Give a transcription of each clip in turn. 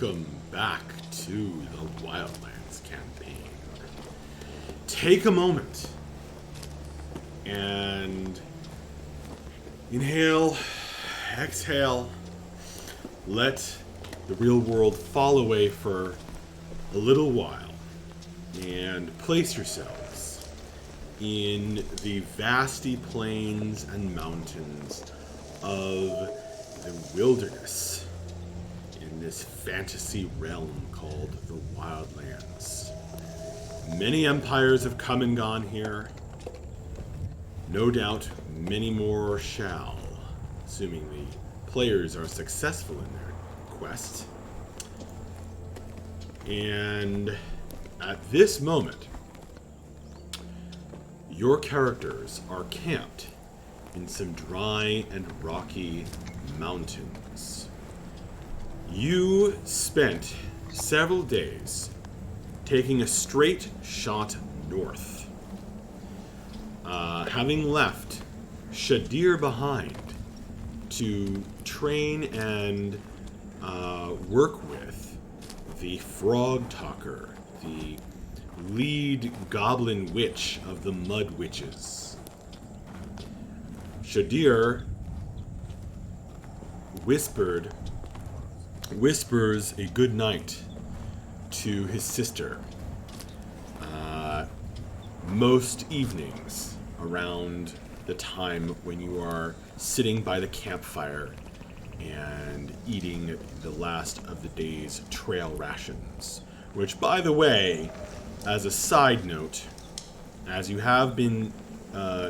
Welcome back to the Wildlands campaign. Take a moment and inhale, exhale, let the real world fall away for a little while, and place yourselves in the vasty plains and mountains of the wilderness in this fantasy realm called the Wildlands. Many empires have come and gone here. No doubt many more shall, assuming the players are successful in their quest. And at this moment, your characters are camped in some dry and rocky mountains. You spent several days taking a straight shot north, having left Shadir behind to train and work with the Frog Talker, the lead goblin witch of the Mud Witches. Shadir whispers a good night to his sister most evenings around the time when you are sitting by the campfire and eating the last of the day's trail rations. Which, by the way, as a side note, as you have been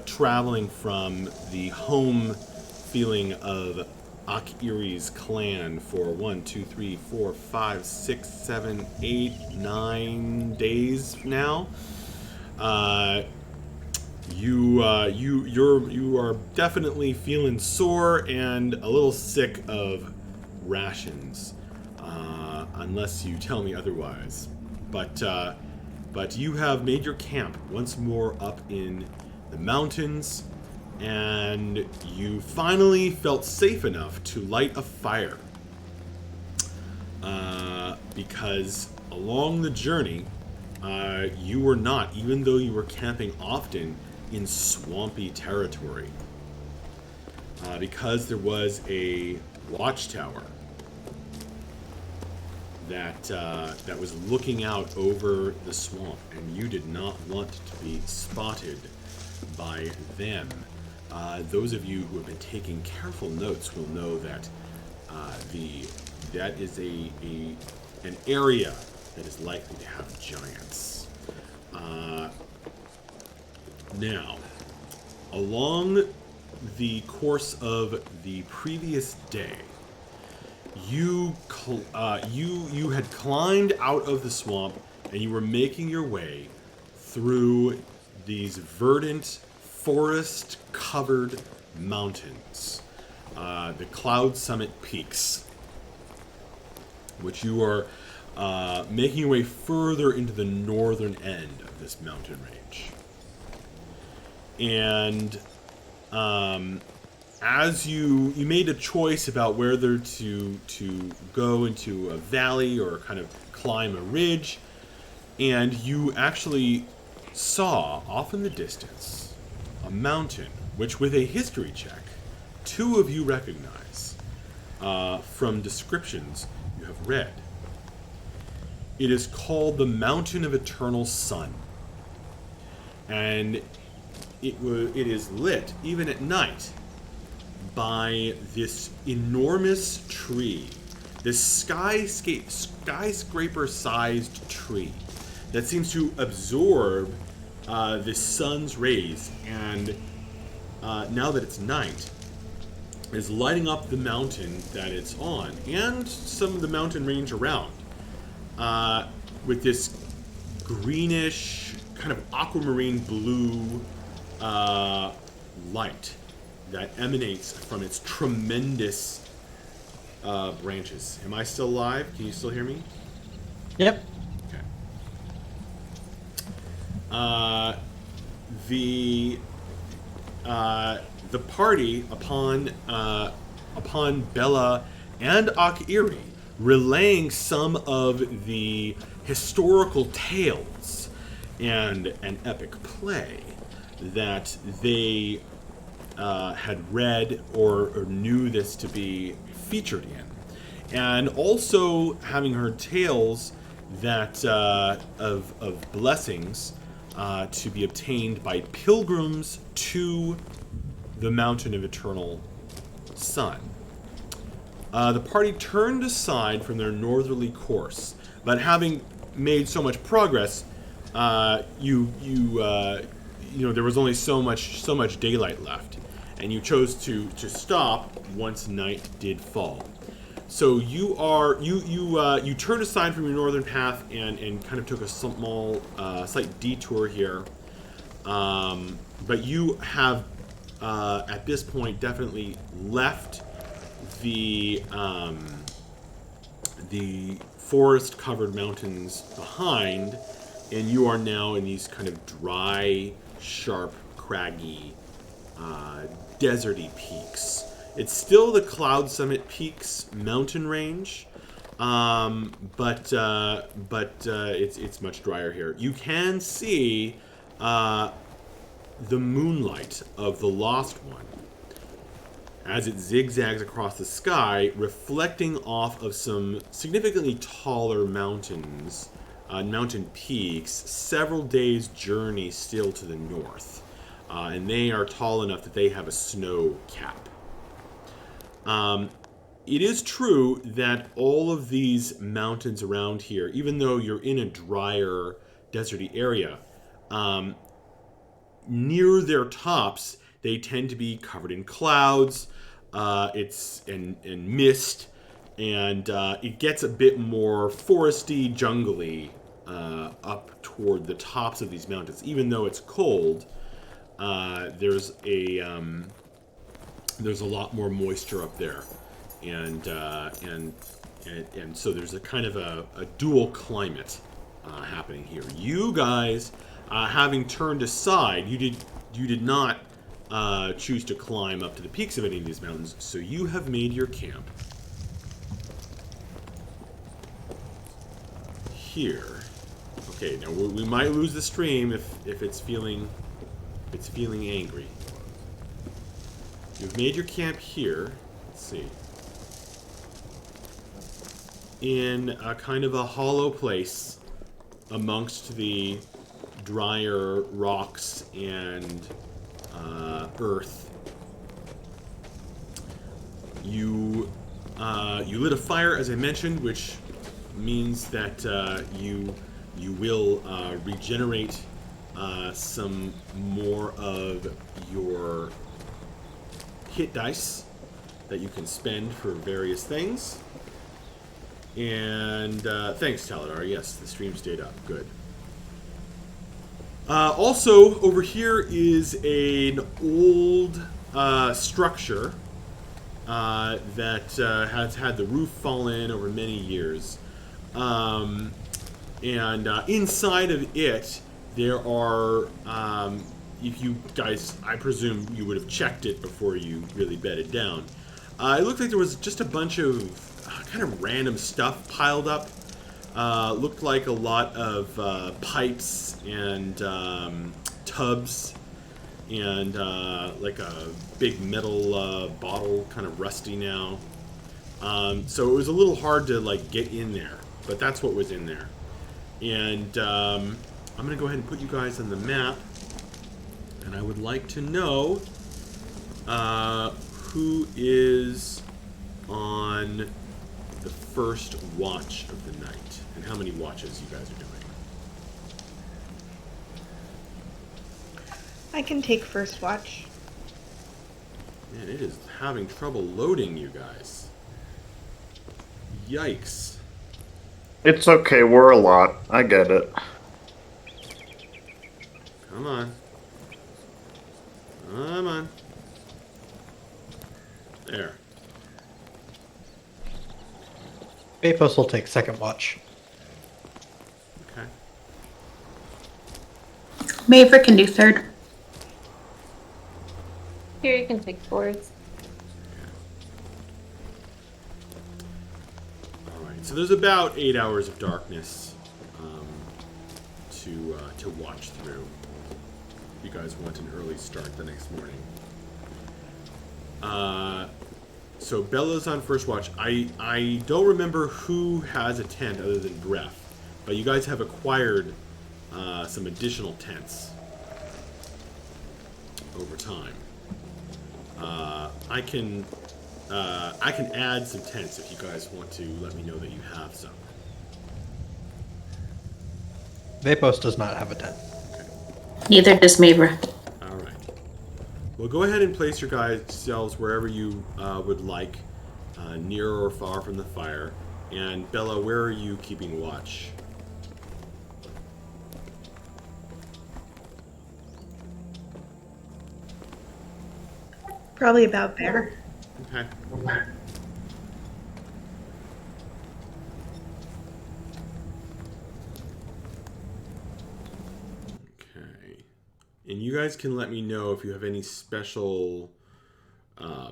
traveling from the home feeling of Akiri's clan for 1, 2, 3, 4, 5, 6, 7, 8, 9 days now, you are definitely feeling sore and a little sick of rations, unless you tell me otherwise. But you have made your camp once more up in the mountains, and you finally felt safe enough to light a fire. Because along the journey, you were not, even though you were camping often, in swampy territory. Because there was a watchtower that was looking out over the swamp, and you did not want to be spotted by them. Those of you who have been taking careful notes will know that that is an area that is likely to have giants. Now, along the course of the previous day, you had climbed out of the swamp and you were making your way through these verdant, forest-covered mountains, the Cloud Summit Peaks, which you are making your way further into the northern end of this mountain range. And as you made a choice about whether to go into a valley or kind of climb a ridge, and you actually saw off in the distance a mountain, which with a history check, two of you recognize from descriptions you have read. It is called the Mountain of Eternal Sun, and it is lit, even at night, by this enormous tree, this skyscraper-sized tree that seems to absorb the sun's rays, and now that it's night, is lighting up the mountain that it's on, and some of the mountain range around, with this greenish, kind of aquamarine blue light that emanates from its tremendous branches. Am I still live? Can you still hear me? Yep. Okay. The party, upon Bella and Akiri relaying some of the historical tales and an epic play that they had read or knew this to be featured in. And also having heard tales that of blessings to be obtained by pilgrims to the Mountain of Eternal Sun. The party turned aside from their northerly course, but having made so much progress, you know there was only so much daylight left, and you chose to stop once night did fall. So you turned aside from your northern path and kind of took a small slight detour here, but you have at this point definitely left the forest-covered mountains behind, and you are now in these kind of dry, sharp, craggy, deserty peaks. It's still the Cloud Summit Peaks mountain range, but it's much drier here. You can see the moonlight of the Lost One as it zigzags across the sky, reflecting off of some significantly taller mountains, mountain peaks, several days' journey still to the north. And they are tall enough that they have a snow cap. It is true that all of these mountains around here, even though you're in a drier, deserty area, near their tops, they tend to be covered in clouds, and mist, and it gets a bit more foresty, jungly up toward the tops of these mountains. Even though it's cold, there's a lot more moisture up there, and so there's a kind of a dual climate happening here. You guys, having turned aside, you did not choose to climb up to the peaks of any of these mountains, so you have made your camp here. Okay, now we might lose the stream if it's feeling angry. You've made your camp here. Let's see. In a kind of a hollow place amongst the drier rocks and earth. You lit a fire, as I mentioned, which means that you will regenerate some more of your hit dice that you can spend for various things. And thanks, Taladar. Yes, the stream stayed up. Good. Also, over here is an old structure that has had the roof fall in over many years. And inside of it, there are, if you guys, I presume you would have checked it before you really bedded down. It looked like there was just a bunch of kind of random stuff piled up. Looked like a lot of pipes and tubs and like a big metal bottle, kind of rusty now. So it was a little hard to like get in there, but that's what was in there. And I'm going to go ahead and put you guys on the map. And I would like to know who is on the first watch of the night and how many watches you guys are doing. I can take first watch. Man, it is having trouble loading, you guys. Yikes. It's okay, we're a lot. I get it. Come on. Come on. There. Apos will take second watch. Okay. Maverick can do third. Here, you can take fourth. Alright, So there's about 8 hours of darkness to watch through. If you guys want an early start the next morning. So Bella's on first watch. I don't remember who has a tent other than Bref, but you guys have acquired some additional tents over time. I can add some tents if you guys want to let me know that you have some. Vapos does not have a tent. Neither does Mabra. All right. Well, go ahead and place your guys' selves wherever you would like, near or far from the fire. And Bella, where are you keeping watch? Probably about there. Okay. Okay. And you guys can let me know if you have any special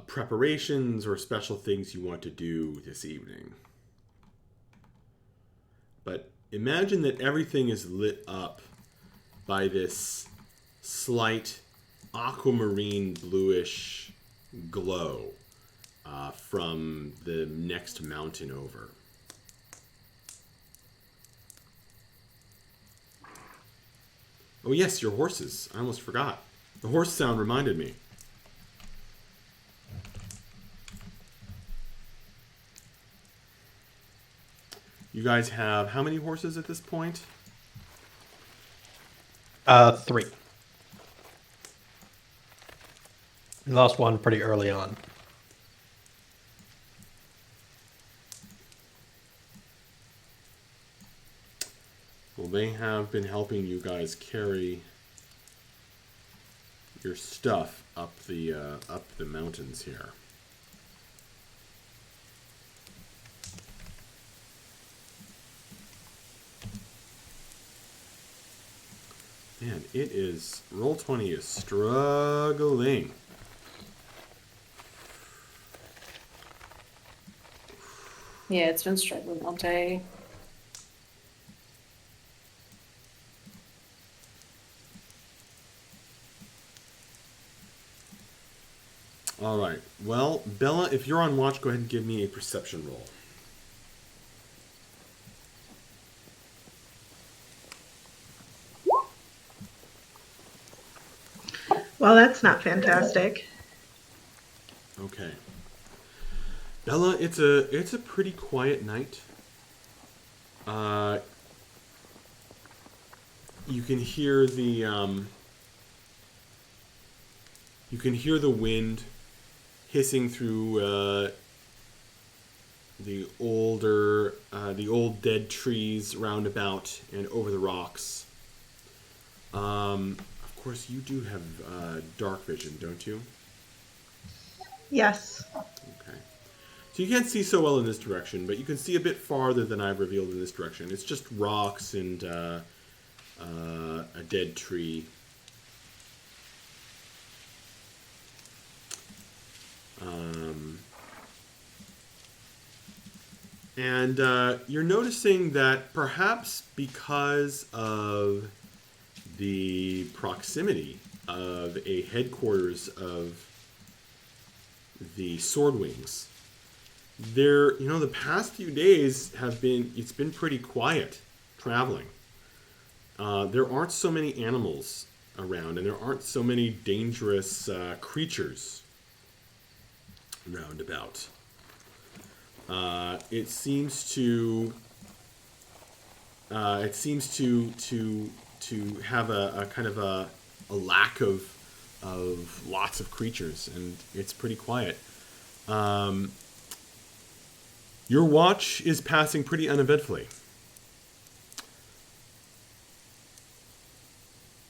preparations or special things you want to do this evening. But imagine that everything is lit up by this slight aquamarine bluish glow from the next mountain over. Oh yes, your horses. I almost forgot. The horse sound reminded me. You guys have how many horses at this point? 3. We lost one pretty early on. Well, they have been helping you guys carry your stuff up the mountains here. Man, it is Roll20 is struggling. Yeah, it's been struggling all day. All right. Well, Bella, if you're on watch, go ahead and give me a perception roll. Well, that's not fantastic. Okay. Bella, it's a pretty quiet night. You can hear the wind hissing through the old dead trees roundabout and over the rocks. Of course, you do have dark vision, don't you? Yes. Okay. So you can't see so well in this direction, but you can see a bit farther than I've revealed in this direction. It's just rocks and a dead tree. And you're noticing that perhaps because of the proximity of a headquarters of the Swordwings, the past few days it's been pretty quiet traveling. There aren't so many animals around, and there aren't so many dangerous creatures roundabout. It seems to have a kind of a lack of lots of creatures, and it's pretty quiet. Your watch is passing pretty uneventfully.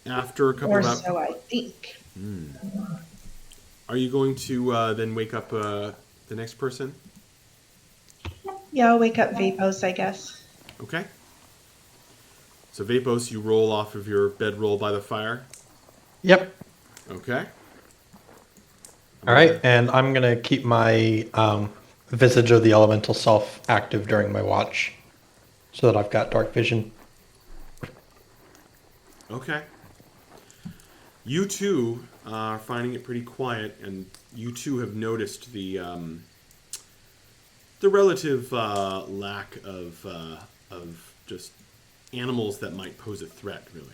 After a couple Or of hours, so I think. are you going to then wake up the next person? Yeah, I'll wake up Vapos, I guess. Okay. So Vapos, you roll off of your bedroll by the fire. Yep. Okay. All right, and I'm gonna keep my Visage of the Elemental Self active during my watch, so that I've got dark vision. Okay. You two are finding it pretty quiet, and you two have noticed the relative lack of just animals that might pose a threat, really.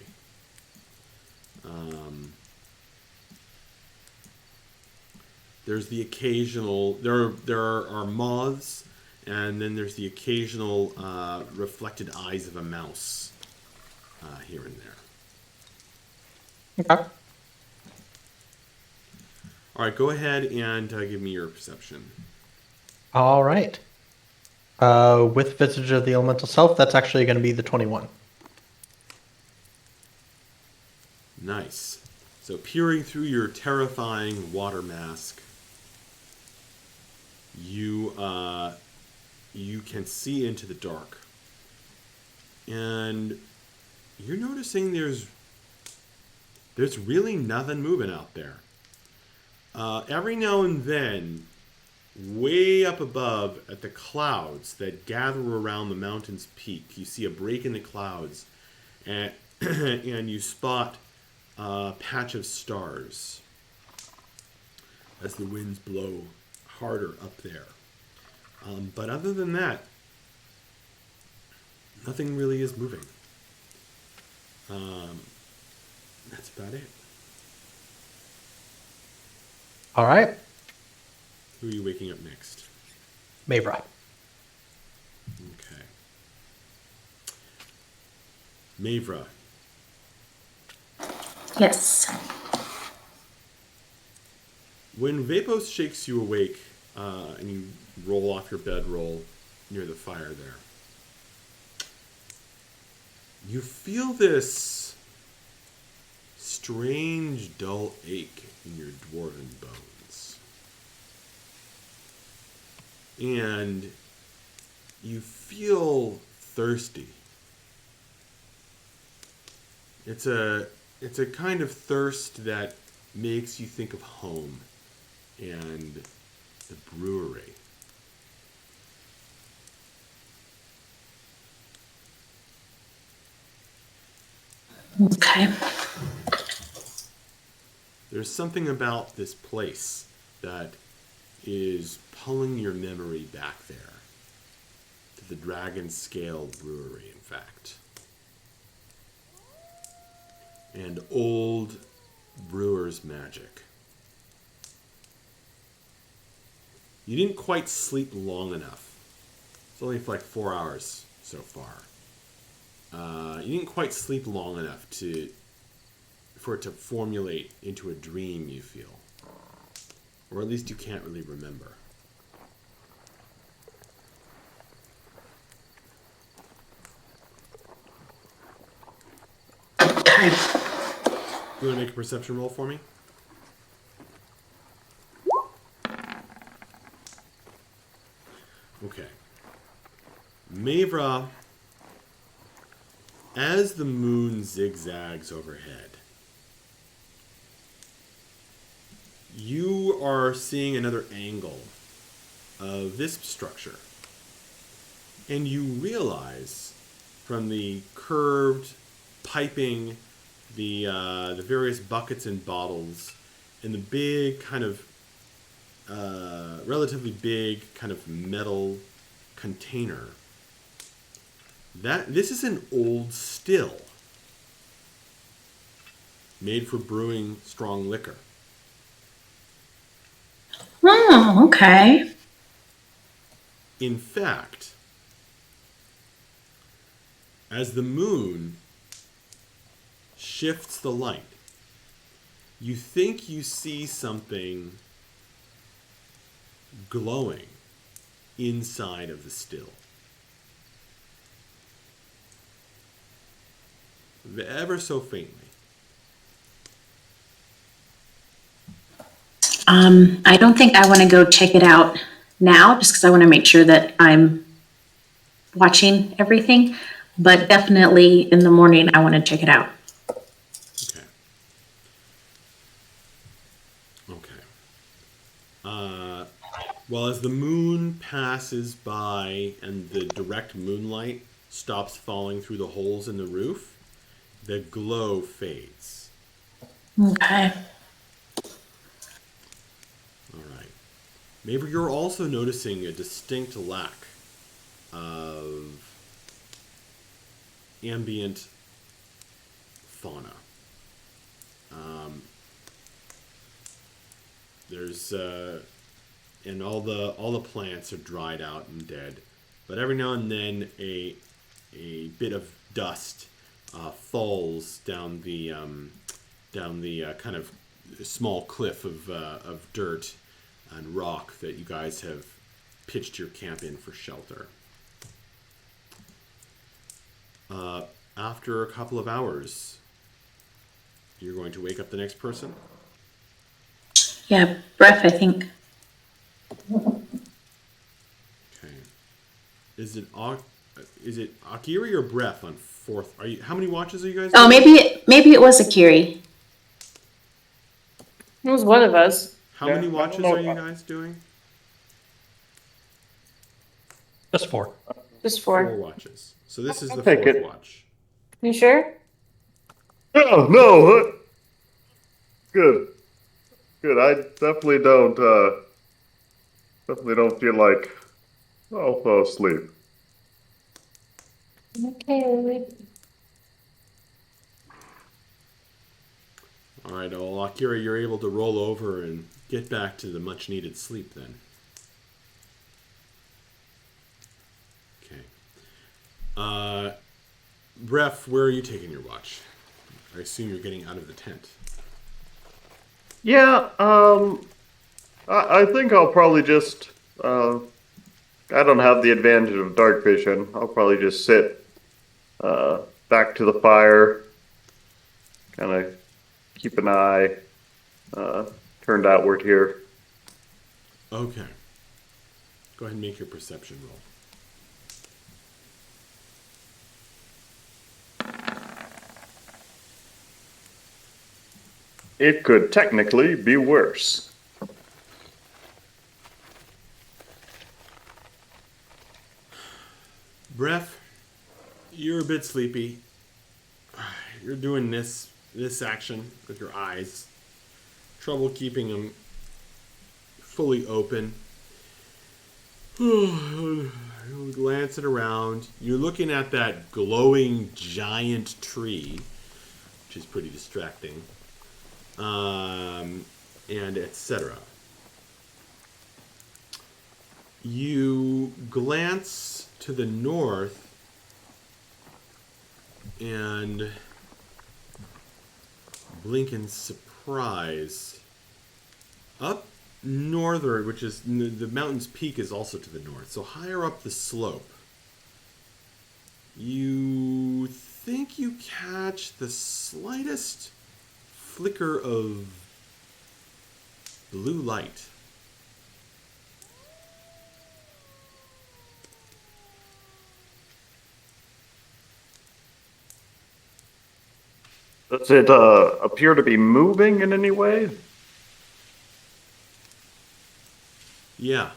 There's the occasional there are moths, and then there's the occasional reflected eyes of a mouse here and there. Okay. All right, go ahead and give me your perception. All right. With Visage of the Elemental Self, that's actually going to be the 21. Nice. So peering through your terrifying water mask, you can see into the dark, and you're noticing there's really nothing moving out there. Every now and then, way up above at the clouds that gather around the mountain's peak, you see a break in the clouds, and and you spot a patch of stars as the winds blow harder up there. But other than that, nothing really is moving. That's about it. All right. Who are you waking up next? Mavra. Okay. Mavra, Yes. when Vapos shakes you awake and you roll off your bedroll near the fire there, you feel this strange, dull ache in your dwarven bones. And you feel thirsty. It's a kind of thirst that makes you think of home and the brewery. Okay. There's something about this place that is pulling your memory back there to the Dragon Scale Brewery, in fact. And old brewer's magic. You didn't quite sleep long enough. It's only for like 4 hours so far. You didn't quite sleep long enough for it to formulate into a dream, you feel. Or at least you can't really remember. Okay. You want to make a perception roll for me? Okay. Mavra, as the moon zigzags overhead, you are seeing another angle of this structure. And you realize from the curved piping, the various buckets and bottles, and the big kind of relatively big kind of metal container, that this is an old still made for brewing strong liquor. Oh, okay. In fact, as the moon shifts the light, you think you see something glowing inside of the still. Ever so faintly. I don't think I want to go check it out now, just because I want to make sure that I'm watching everything. But definitely in the morning, I want to check it out. Okay. Okay. Well, as the moon passes by and the direct moonlight stops falling through the holes in the roof, the glow fades. Okay. All right. Maybe you're also noticing a distinct lack of ambient fauna. There's and all the plants are dried out and dead, but every now and then a bit of dust falls down the kind of small cliff of dirt and rock that you guys have pitched your camp in for shelter. After a couple of hours, you're going to wake up the next person. Yeah, breath, I think. Okay. Is it Akiri or Breath on fourth? Are you? How many watches are you guys? Oh, doing? maybe it was Akiri. It was one of us. How Yeah, many I don't watches know. are you guys doing? Just 4. Just 4 4. watches. So this is I'll the take fourth it. watch. You sure? Oh no! Good. Good. I definitely don't feel like I'll fall asleep. Okay. All right, well, Akira, you're able to roll over and get back to the much-needed sleep then. Okay. Bref, where are you taking your watch? I assume you're getting out of the tent. Yeah, I think I'll probably just, I don't have the advantage of dark vision. I'll probably just sit, back to the fire, kind of keep an eye, turned outward here. Okay. Go ahead and make your perception roll. It could technically be worse. Bref, you're a bit sleepy. You're doing this action with your eyes. Trouble keeping them fully open. You glance it around. You're looking at that glowing giant tree, which is pretty distracting, and etc. You glance to the north and blink in surprise. Up northward, which is the mountain's peak, is also to the north. So higher up the slope, you think you catch the slightest flicker of blue light. Does it appear to be moving in any way? Yeah.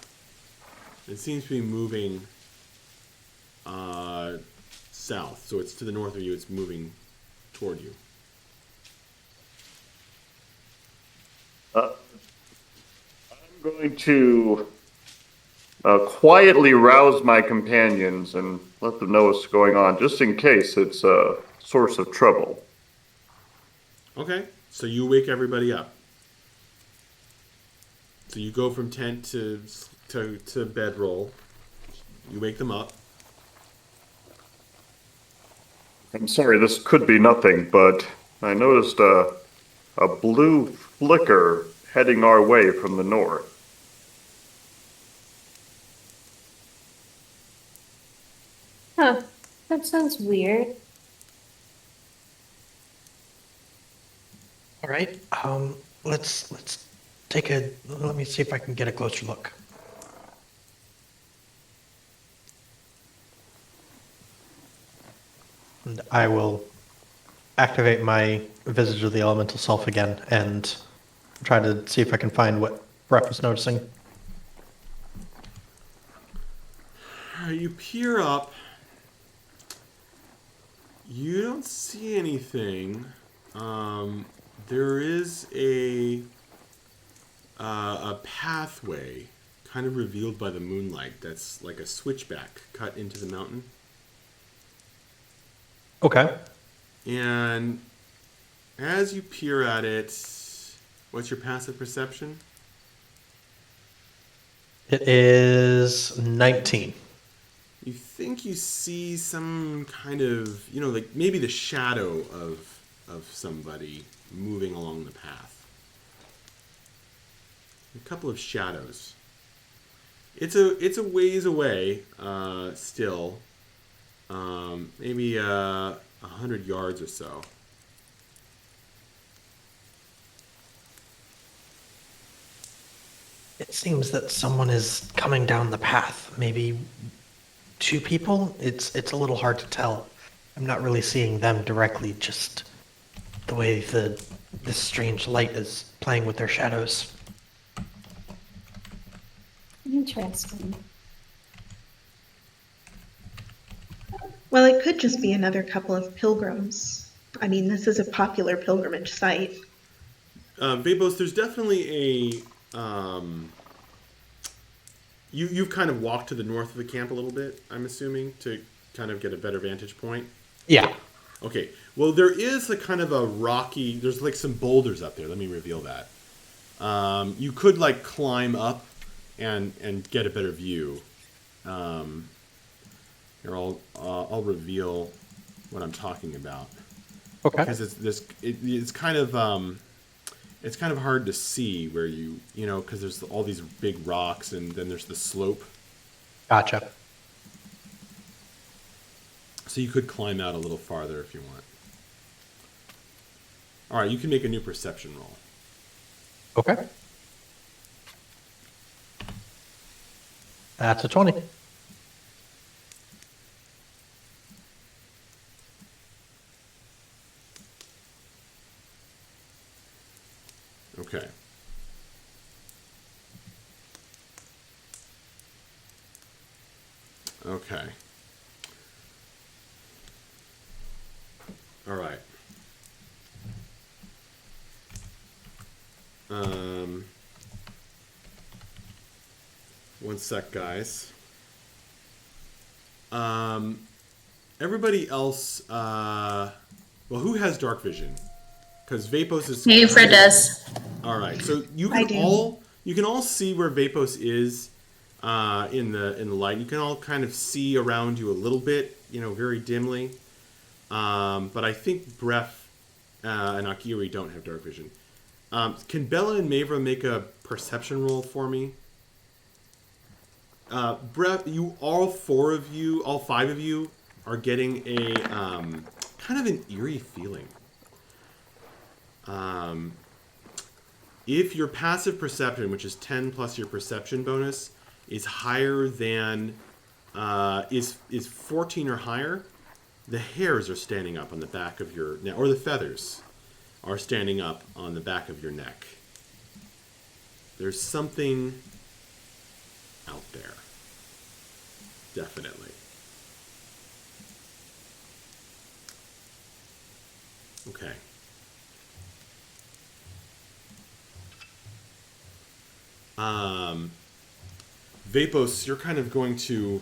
It seems to be moving south. So it's to the north of you. It's moving toward you. I'm going to quietly rouse my companions and let them know what's going on, just in case it's a source of trouble. Okay. So you wake everybody up. So you go from tent to bedroll. You wake them up. I'm sorry, this could be nothing, but I noticed a blue flicker heading our way from the north. Huh. That sounds weird. All right. Let's take a. Let me see if I can get a closer look. And I will activate my Visage of the Elemental Self again and try to see if I can find what Brett was noticing. All right, you peer up. You don't see anything. There is a pathway kind of revealed by the moonlight that's like a switchback cut into the mountain. Okay. And as you peer at it, what's your passive perception? It is 19. You think you see some kind of, like maybe the shadow of somebody moving along the path. A couple of shadows. It's a ways away, still. Maybe 100 yards or so. It seems that someone is coming down the path. Maybe 2 people? It's a little hard to tell. I'm not really seeing them directly, just the way this strange light is playing with their shadows. Interesting. Well, it could just be another couple of pilgrims. I mean, this is a popular pilgrimage site. Vapos, there's definitely you've kind of walked to the north of the camp a little bit, I'm assuming, to kind of get a better vantage point. Yeah. Okay. Well, there is a kind of a rocky. There's like some boulders up there. Let me reveal that. You could like climb up and get a better view. Here, I'll reveal what I'm talking about. Okay. Because it's kind of hard to see where because there's all these big rocks and then there's the slope. Gotcha. So you could climb out a little farther if you want. All right, you can make a new perception roll. Okay. That's a 20. Okay. Okay. All right. One sec, guys. Everybody else, well, who has dark vision? Because Vapos is. Maybe Fred does. All right, so I do. you can all see where Vapos is in the light. You can all kind of see around you a little bit, very dimly. But I think Bref and Akiri don't have dark vision. Can Bella and Mavra make a perception roll for me? Bref, all 5 of you, are getting a kind of an eerie feeling. If your passive perception, which is 10 plus your perception bonus, is higher than is 14 or higher, the hairs are standing up on the back of your neck, or the feathers are standing up on the back of your neck. There's something out there. Definitely. Okay. Vapos, you're kind of going to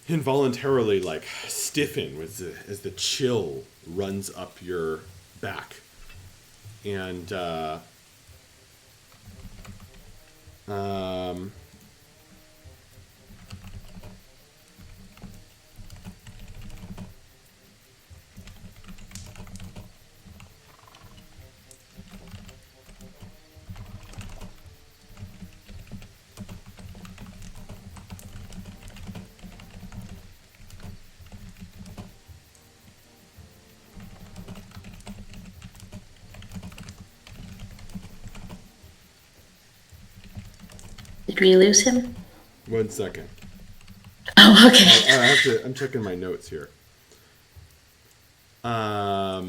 involuntarily like stiffen as the chill runs up your back, and Did we lose him? 1 second. Oh, okay. I'm checking my notes here. I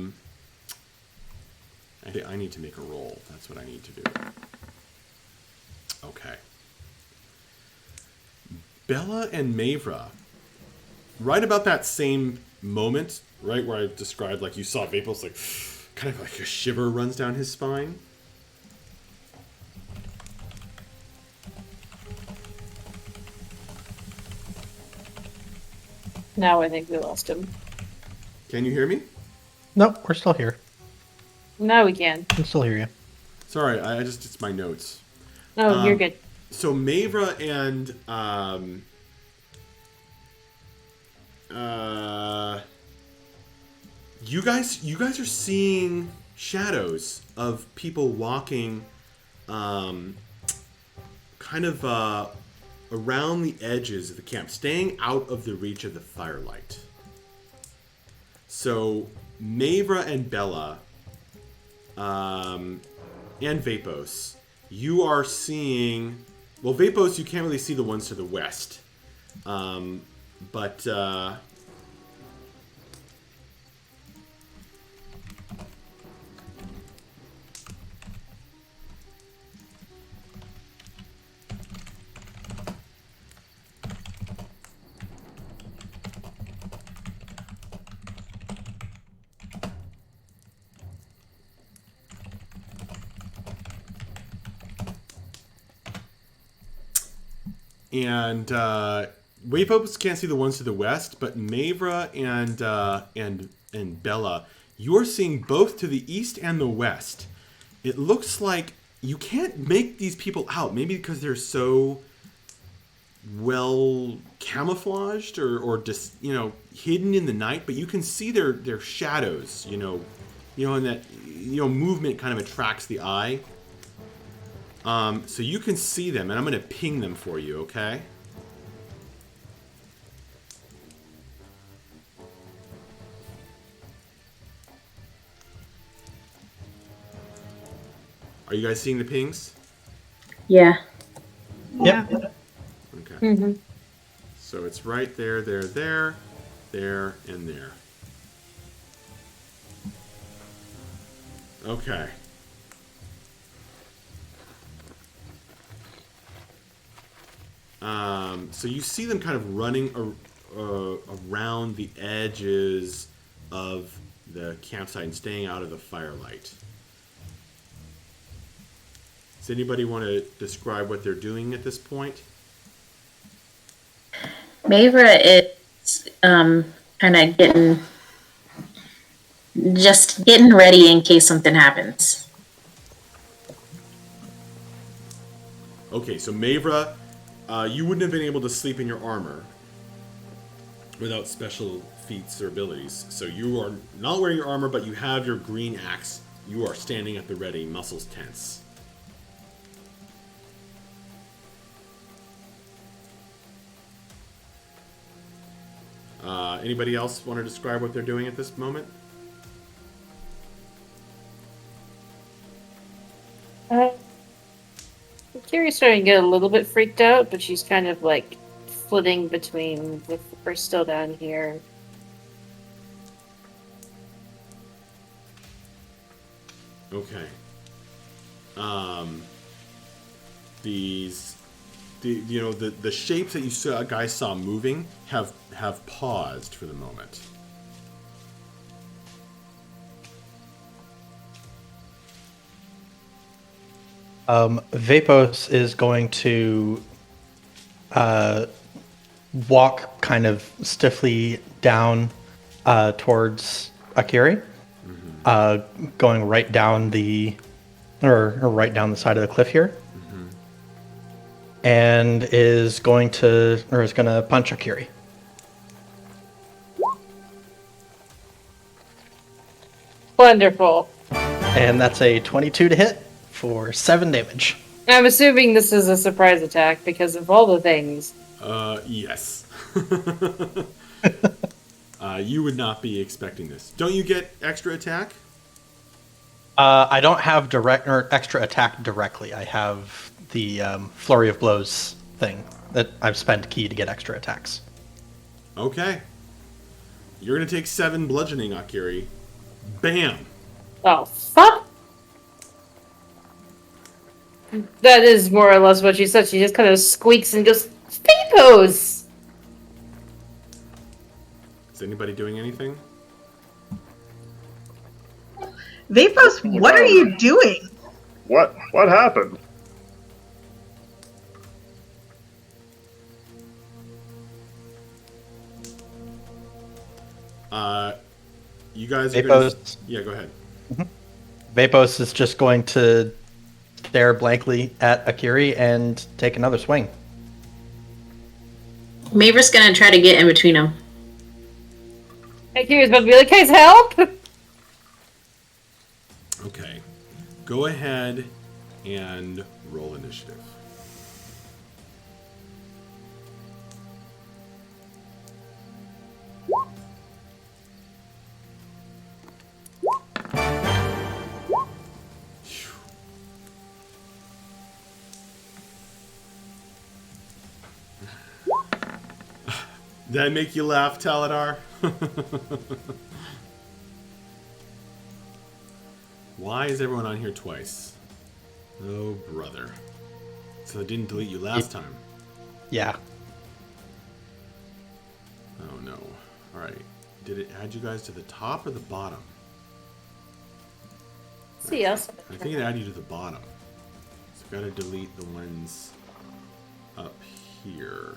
need to make a roll. That's what I need to do. Okay. Bella and Mavra, right about that same moment, right where I described, like, you saw Vapos, like, kind of like a shiver runs down his spine. Now I think we lost him. Can you hear me? Nope, we're still here. Now we can. I can still hear you. Sorry, I just, it's my notes. Oh, you're good. So Mavra and you guys are seeing shadows of people walking kind of around the edges of the camp, staying out of the reach of the firelight. So Mavra and Bella and Vapos, you are seeing... Well, Vapos, you can't really see the ones to the west. But... And Wavehopes can't see the ones to the west, but Mavra and Bella, you're seeing both to the east and the west. It looks like you can't make these people out, maybe because they're so well camouflaged or just, you know, hidden in the night, but you can see their shadows, and that, movement kind of attracts the eye. So you can see them, and I'm going to ping them for you, okay? Are you guys seeing the pings? Yeah. Yeah. Okay. Mm-hmm. So it's right there, there, and there. Okay. So you see them kind of running around the edges of the campsite and staying out of the firelight. Does anybody want to describe what they're doing at this point? Mavra is kind of getting ready in case something happens. Okay, so Mavra, you wouldn't have been able to sleep in your armor without special feats or abilities. So you are not wearing your armor, but you have your green axe. You are standing at the ready, muscles tense. Anybody else want to describe what they're doing at this moment? Kiri's starting to get a little bit freaked out, but she's kind of like flitting between if we're still down here. Okay. The shapes that you guys saw moving have paused for the moment. Vapos is going to walk kind of stiffly down towards Akiri, going right down right down the side of the cliff here, and is going to punch Akiri. Wonderful. And that's a 22 to hit for 7 damage. I'm assuming this is a surprise attack because of all the things. Yes. You would not be expecting this. Don't you get extra attack? I don't have direct or extra attack directly. I have the flurry of blows thing that I've spent key to get extra attacks. Okay. You're going to take 7 bludgeoning, Akiri. Bam! Oh, fuck! That is more or less what she said. She just kind of squeaks and goes, "Stay Vapos! Is anybody doing anything? Vapos, what are you doing? What happened? You guys are gonna... Vapos. Yeah, go ahead. Vapos is just going to stare blankly at Akiri and take another swing. Maver's gonna try to get in between them. Akira's about to be like, guys, help! Okay. Go ahead and roll initiative. Did that make you laugh, Taladar? Why is everyone on here twice? Oh, brother. So it didn't delete you last time. Yeah. Oh, no. Alright. Did it add you guys to the top or the bottom? See us. I think it added you to the bottom. So I've got to delete the ones up here.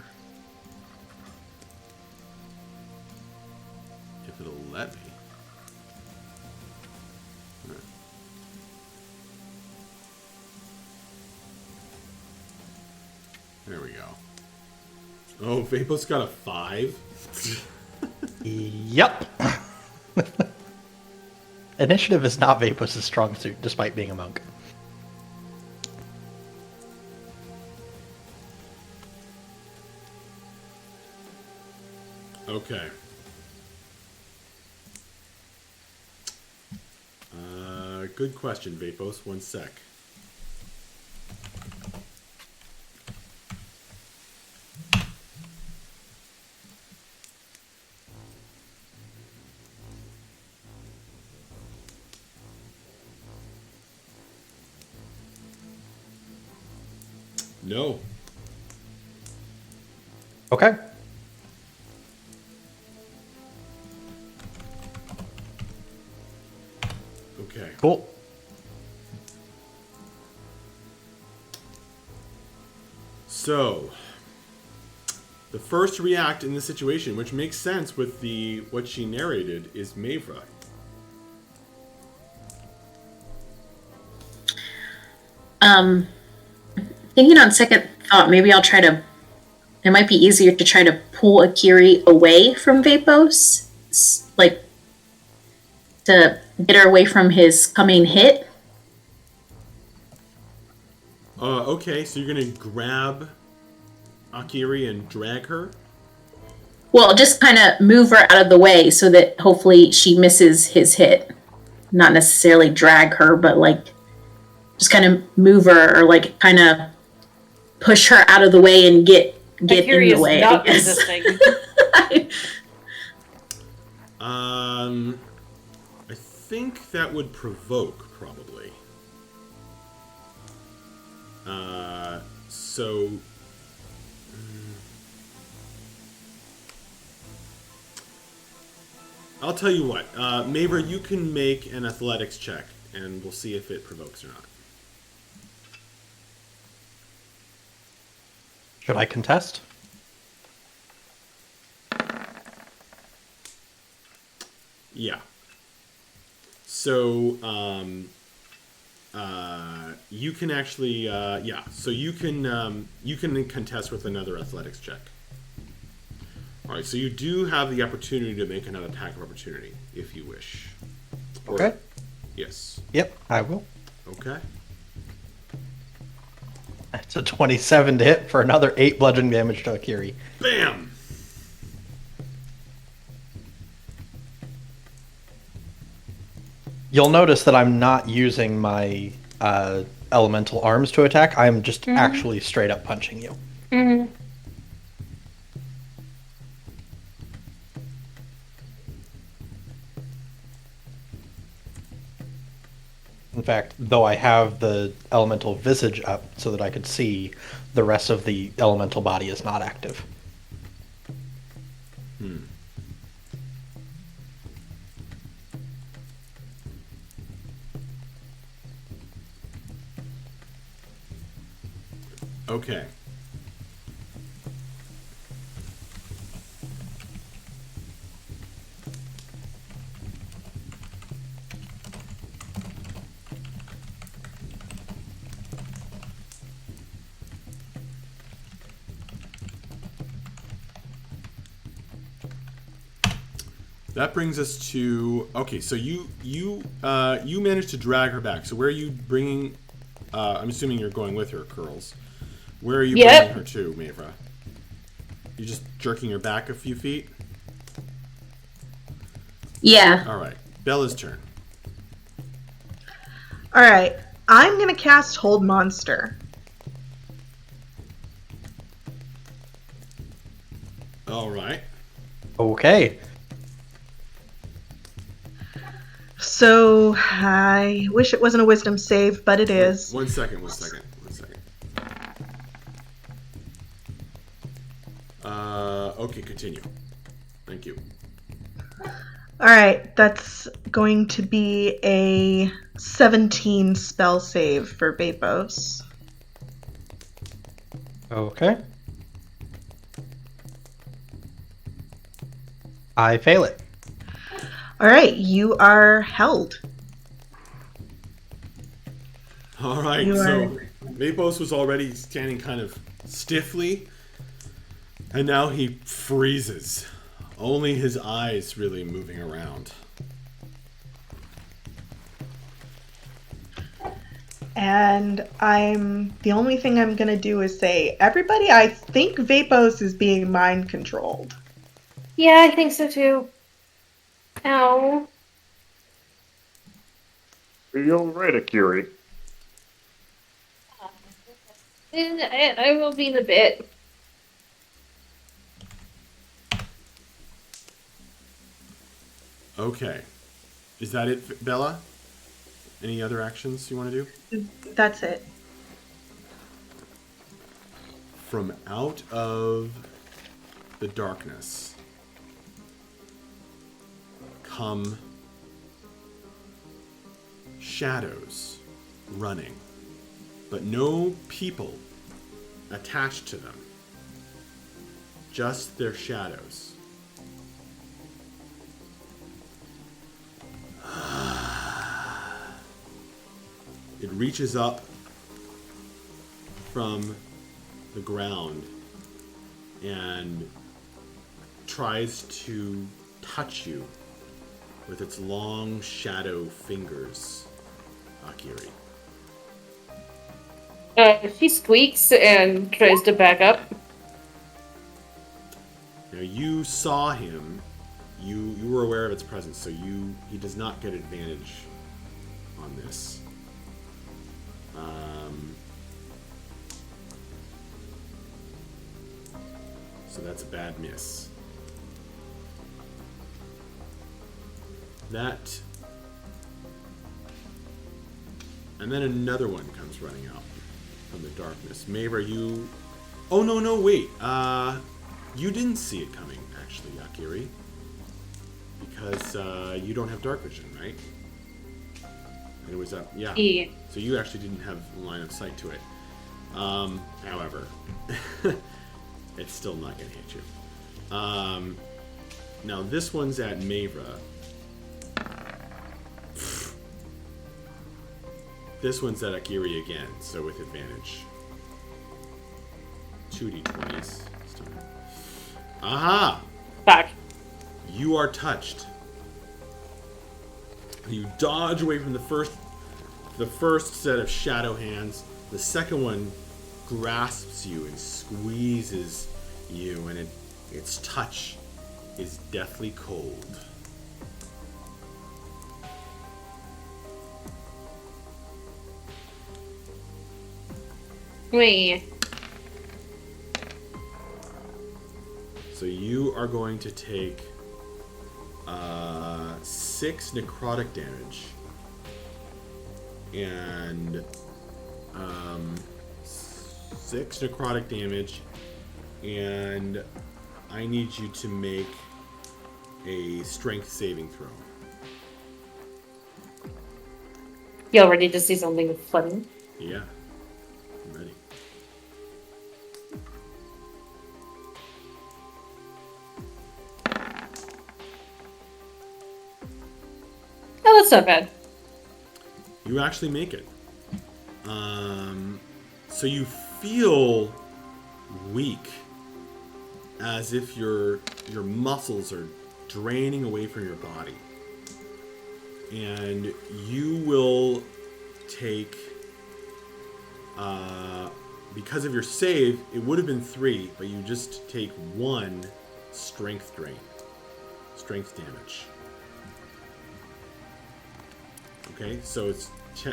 If it'll let me. Alright. There we go. Oh, Vapos got a 5? Yep. Initiative is not Vapos' strong suit, despite being a monk. Okay. Good question, Vapos. 1 sec. No. Okay. Okay. Cool. So, the first to react in this situation, which makes sense with the what she narrated, is Mavra. Thinking on second thought, maybe I'll try to. It might be easier to try to pull Akiri away from Vapos, like to get her away from his coming hit. Okay, so you're gonna grab Akiri and drag her? Well, just kind of move her out of the way so that hopefully she misses his hit. Not necessarily drag her, but like just kind of move her or like kind of push her out of the way and get Akiri in the is way. not I guess. resisting. I think that would provoke, probably. So... I'll tell you what. Mavra, you can make an athletics check, and we'll see if it provokes or not. Should I contest? Yeah. So, you can actually, yeah. So you can contest with another athletics check. All right. So you do have the opportunity to make another attack of opportunity if you wish. Or- Okay. Yes. Yep, I will. Okay. It's a 27 to hit for another 8 bludgeoning damage to Akiri. Bam. You'll notice that I'm not using my elemental arms to attack. I'm just actually straight up punching you. Mm-hmm. In fact, though I have the elemental visage up so that I could see, the rest of the elemental body is not active. Okay. That brings us to so you managed to drag her back. So where are you bringing? I'm assuming you're going with her, Curls. Where are you bringing her to, Mavra? You just jerking her back a few feet? Yeah. All right, Bella's turn. All right, I'm gonna cast Hold Monster. All right. Okay. So I wish it wasn't a Wisdom save, but it is. One second. Okay, continue. Thank you. All right, that's going to be a 17 spell save for Vapos. Okay. I fail it. All right, you are held. All right, You so are- Vapos was already standing kind of stiffly, and now he freezes. Only his eyes really moving around. And the only thing I'm gonna do is say, everybody, I think Vapos is being mind controlled. Yeah, I think so too. Ow. Are you alright, Akiri? And I will be in a bit. Okay. Is that it, Bella? Any other actions you want to do? That's it. From out of the darkness come shadows running, but no people attached to them. Just their shadows. It reaches up from the ground and tries to touch you with its long shadow fingers, Akiri. She squeaks and tries to back up. Now you saw him, you were aware of its presence, so he does not get advantage on this. So that's a bad miss. That, and then another one comes running out from the darkness. Maeve, are you? Oh no, wait. You didn't see it coming, actually, Akiri, because you don't have dark vision, right? And it was up, yeah. So you actually didn't have line of sight to it. However, it's still not going to hit you. Now this one's at Mavra. This one's at Akiri again, so with advantage. 2d20s this time. Aha! Fuck. You are touched. You dodge away from the first set of shadow hands. The second one grasps you and squeezes you, and its touch is deathly cold. Wait. So you are going to take 6 necrotic damage and 6 necrotic damage, and I need you to make a strength saving throw. Y'all ready to see something funny? Yeah, I'm ready. Oh, that's not bad. You actually make it. So you feel weak, as if your muscles are draining away from your body, and you will take. Because of your save, it would have been 3, but you just take 1 strength drain, strength damage. Okay, so it's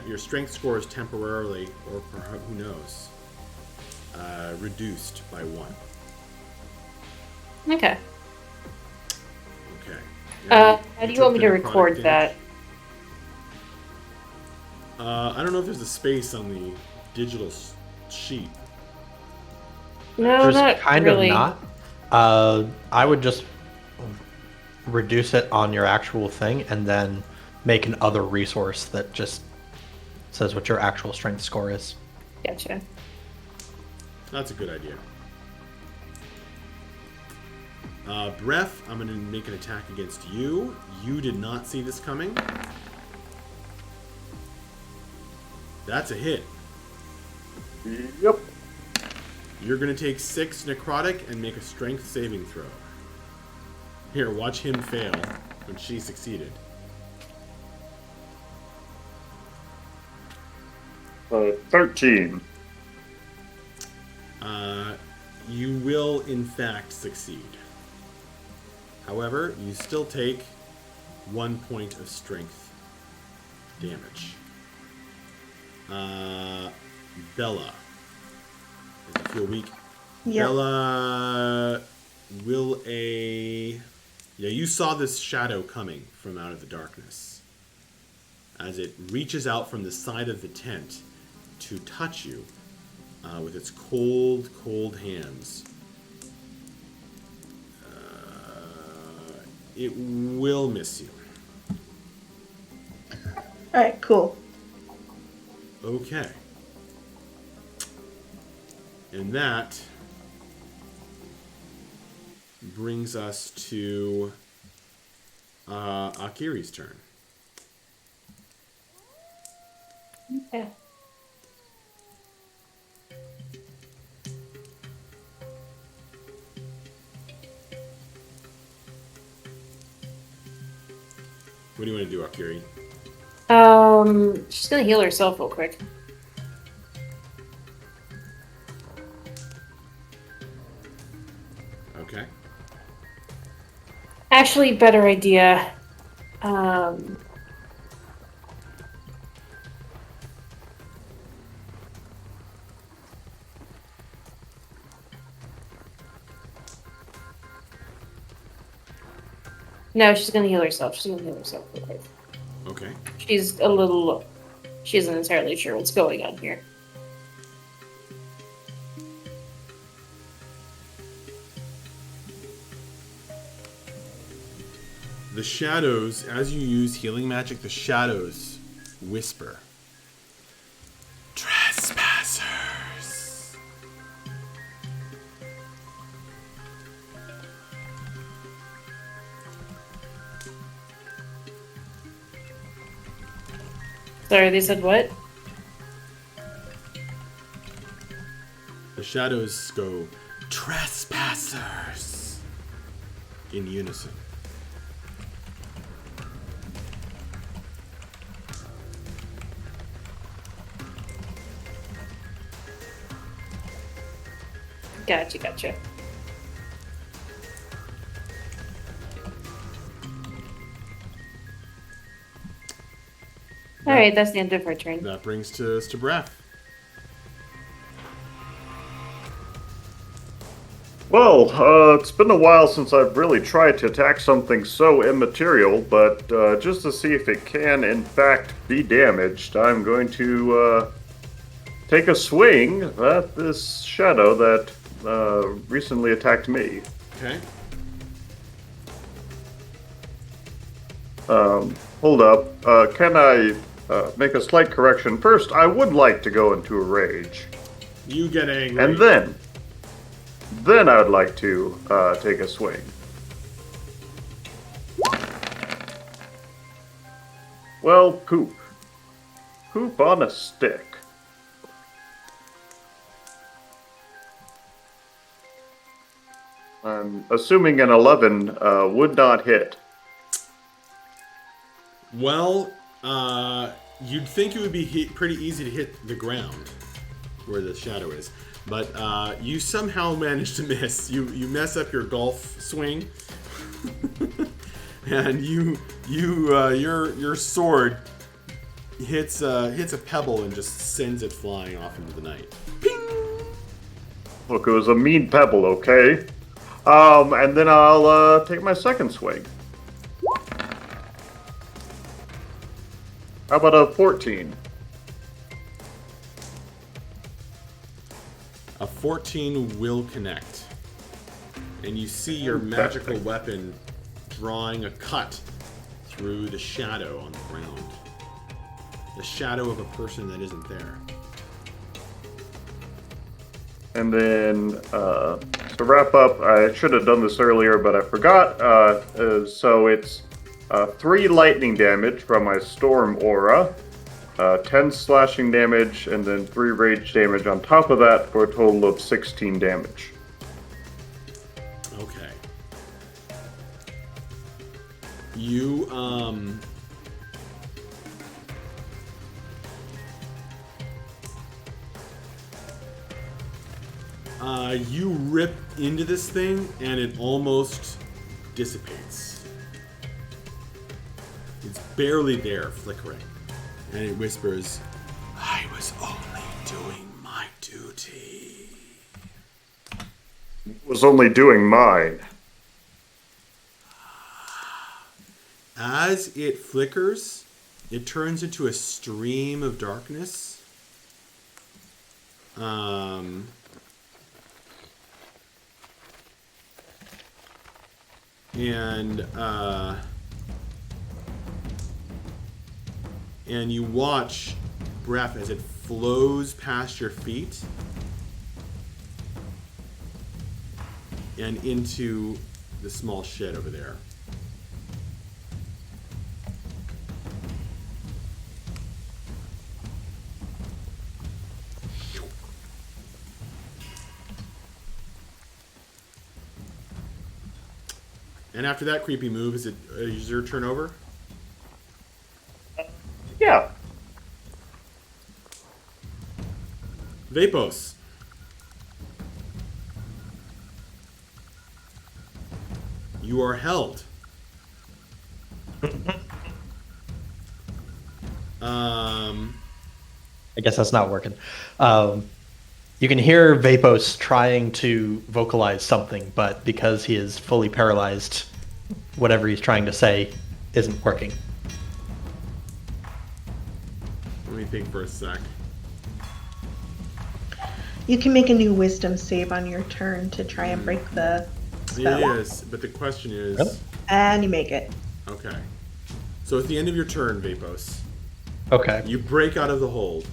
your strength score is temporarily, or perhaps, who knows, reduced by 1. Okay. Okay. How do you took want me the to necrotic record that? damage. I don't know if there's a space on the digital sheet. No, There's not kind really. of not. I would just reduce it on your actual thing and then make an other resource that just says what your actual strength score is. Gotcha. That's a good idea. Breath, I'm going to make an attack against you. You did not see this coming. That's a hit. Yep. You're going to take 6 necrotic and make a strength saving throw. Here, watch him fail when she succeeded. 13. You will, in fact, succeed. However, you still take 1 point of strength damage. Bella. Does it feel weak? Yep. Bella, will a... Yeah, you saw this shadow coming from out of the darkness. As it reaches out from the side of the tent to touch you with its cold, cold hands. It will miss you. Alright, cool. Okay. And that brings us to Akiri's turn. Okay. What do you want to do, Akiri? She's gonna heal herself real quick. Okay. Actually, better idea. No, she's gonna heal herself. She's gonna heal herself real quick. Okay. She isn't entirely sure what's going on here. The shadows, as you use healing magic, the shadows whisper. Trespassers! Sorry, they said what? The shadows go, trespassers! In unison. Gotcha. Alright, that's the end of her turn. That brings us to Breath. Well, it's been a while since I've really tried to attack something so immaterial, but just to see if it can, in fact, be damaged, I'm going to take a swing at this shadow that recently attacked me. Okay. Hold up. Can I make a slight correction? First, I would like to go into a rage. You get angry. And then I would like to take a swing. Well, poop. Poop on a stick. I'm assuming an 11 would not hit. Well, you'd think it would be pretty easy to hit the ground where the shadow is, but you somehow manage to miss. You mess up your golf swing, and your sword hits a pebble and just sends it flying off into the night. Look, it was a mean pebble, okay? And then I'll take my second swing. How about a 14? A 14 will connect, and you see your magical weapon drawing a cut through the shadow on the ground. The shadow of a person that isn't there. And then, to wrap up, I should have done this earlier, but I forgot. So it's 3 lightning damage from my storm aura, 10 slashing damage, and then 3 rage damage on top of that for a total of 16 damage. Okay. You you rip into this thing and it almost dissipates. It's barely there, flickering. And it whispers, "I was only doing my duty." Was only doing mine. As it flickers, it turns into a stream of darkness. And you watch breath as it flows past your feet and into the small shed over there. And after that creepy move, is your turn over? Yeah. Vapos. You are held. I guess that's not working. You can hear Vapos trying to vocalize something, but because he is fully paralyzed, whatever he's trying to say isn't working. Let me think for a sec. You can make a new wisdom save on your turn to try and break the spell. It is, but the question is... Really? And you make it. Okay. So at the end of your turn, Vapos, Okay. you break out of the hold.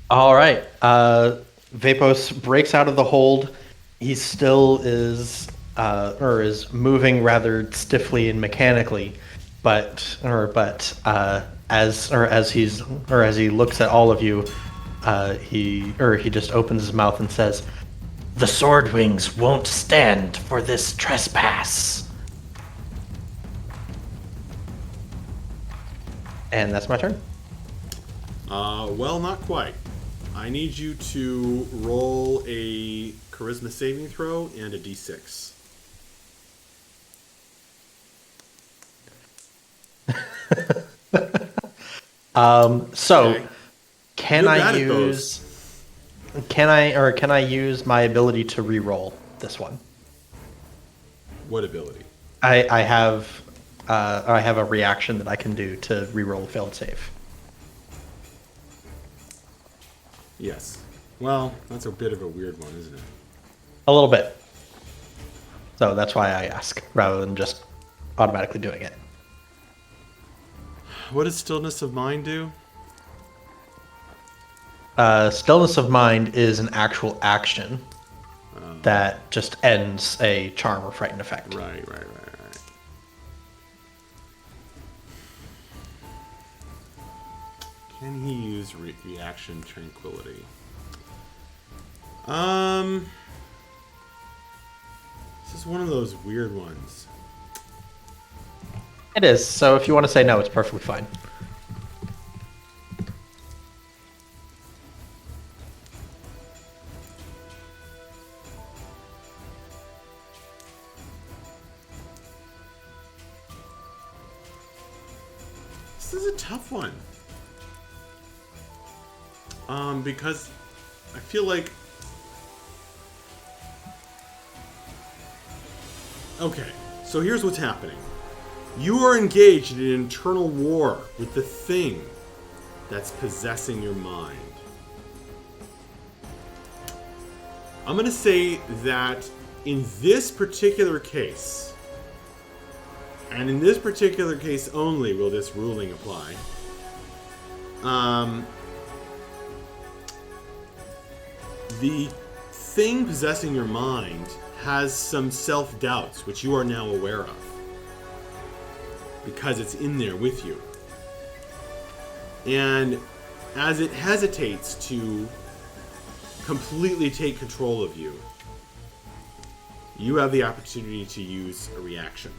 All right. Vapos breaks out of the hold. He still is moving rather stiffly and mechanically, but as he looks at all of you, he just opens his mouth and says, "The sword wings won't stand for this trespass." And that's my turn. Well, not quite. I need you to roll a charisma saving throw and a d6. So Okay. can You're I bad at use? Can I use my ability to re-roll this one? What ability? I have a reaction that I can do to re-roll a failed save. Yes. Well, that's a bit of a weird one, isn't it? A little bit. So that's why I ask, rather than just automatically doing it. What does stillness of mind do? Stillness of mind is an actual action that just ends a charm or frightened effect. Right. Can he use reaction tranquility? This is one of those weird ones. It is. So if you want to say no, it's perfectly fine. This is a tough one. Because I feel like... Okay, so here's what's happening. You are engaged in an internal war with the thing that's possessing your mind. I'm going to say that in this particular case, and in this particular case only will this ruling apply, the thing possessing your mind has some self-doubts, which you are now aware of. Because it's in there with you. And as it hesitates to completely take control of you, you have the opportunity to use a reaction.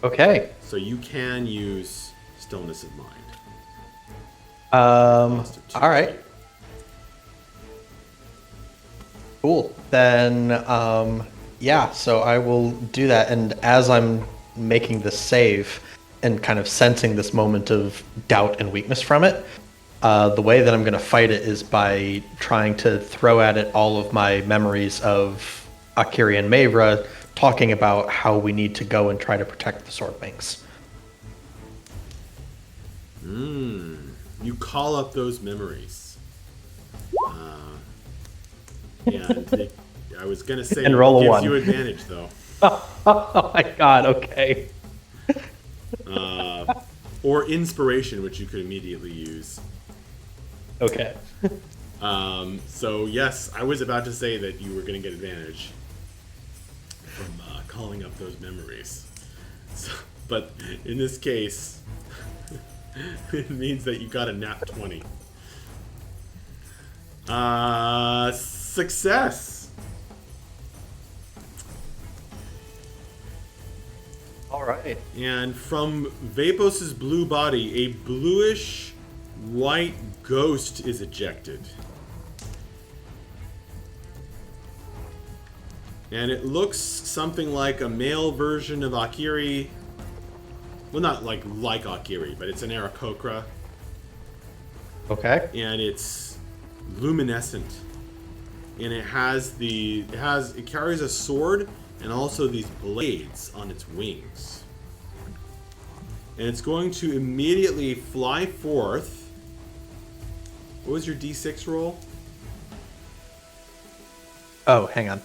Okay. So you can use stillness of mind. All right. Cool. Then, yeah, so I will do that. And as I'm making this save and kind of sensing this moment of doubt and weakness from it, the way that I'm going to fight it is by trying to throw at it all of my memories of Akiri and Mavra talking about how we need to go and try to protect the Swordwings. You call up those memories. And I was going to say And roll a it gives one. you advantage, though. Oh my god, okay. Or inspiration, which you could immediately use. Okay. So yes, I was about to say that you were going to get advantage from calling up those memories. So, but in this case, it means that you got a nat 20. Success! Alright. And from Vapos' blue body, a bluish white ghost is ejected. And it looks something like a male version of Akiri. Well, not like Akiri, but it's an Aarakocra. Okay. And it's luminescent. And it carries a sword and also these blades on its wings. And it's going to immediately fly forth. What was your D6 roll? Oh, hang on.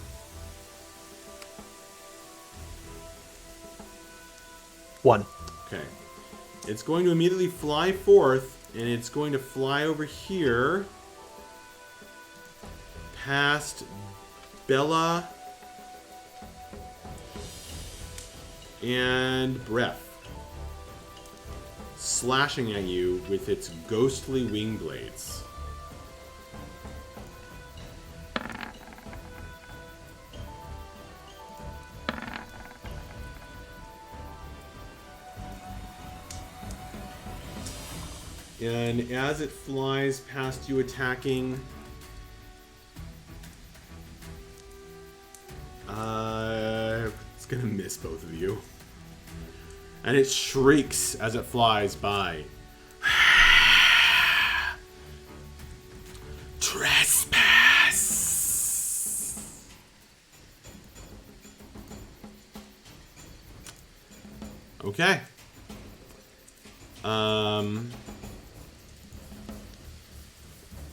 1. Okay. It's going to immediately fly forth, and it's going to fly over here past Bella and Breath, slashing at you with its ghostly wing blades. And as it flies past you attacking, it's gonna miss both of you. And it shrieks as it flies by.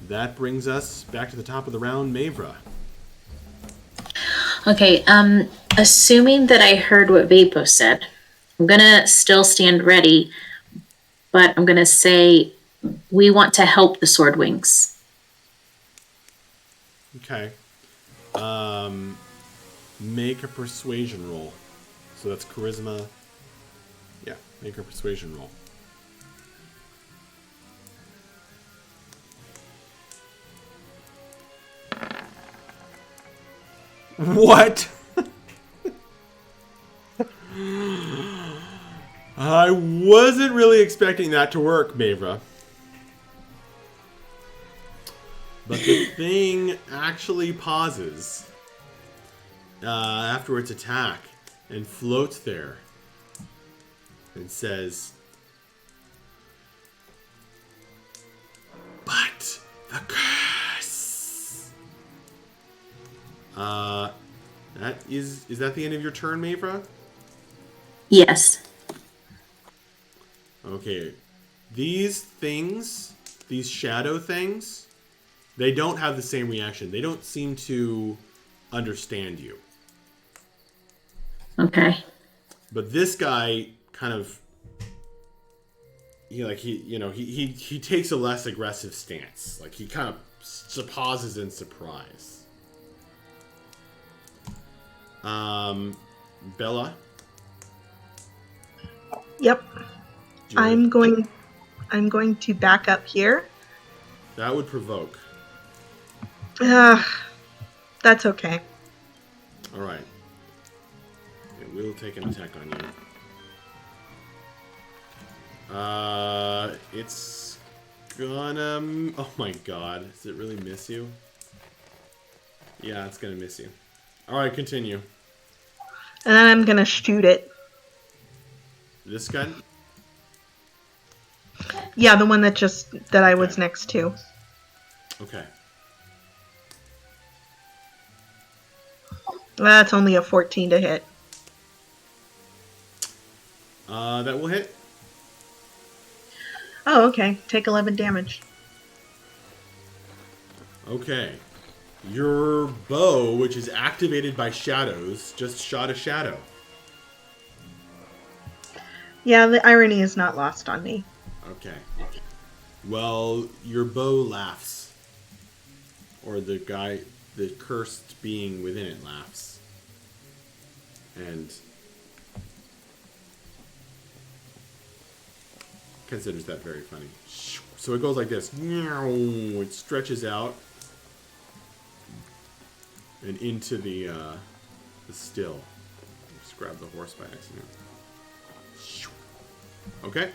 That brings us back to the top of the round, Mavra. Okay, assuming that I heard what Vapo said, I'm gonna still stand ready, but I'm gonna say we want to help the Sword Wings. Okay. Make a persuasion roll. So that's charisma. Yeah, make a persuasion roll. What? I wasn't really expecting that to work, Mavra. But the thing actually pauses after its attack and floats there and says, "But the curse." That is that the end of your turn, Mavra? Yes. Okay. These things, these shadow things, they don't have the same reaction. They don't seem to understand you. Okay. But this guy kind of he takes a less aggressive stance. Like he kind of pauses in surprise. Bella? Yep. Do you I'm going to back up here. That would provoke. That's okay. Alright. It will take an attack on you. It's gonna... Oh my god. Does it really miss you? Yeah, it's gonna miss you. Alright, continue. And then I'm gonna shoot it. This gun? Yeah, the one that I was next to. Okay. That's only a 14 to hit. That will hit. Oh, okay. Take 11 damage. Okay. Your bow, which is activated by shadows, just shot a shadow. Yeah, the irony is not lost on me. Okay. Well, your bow laughs. Or the cursed being within it laughs. And considers that very funny. So it goes like this. It stretches out and into the still. Just grab the horse by accident. Okay.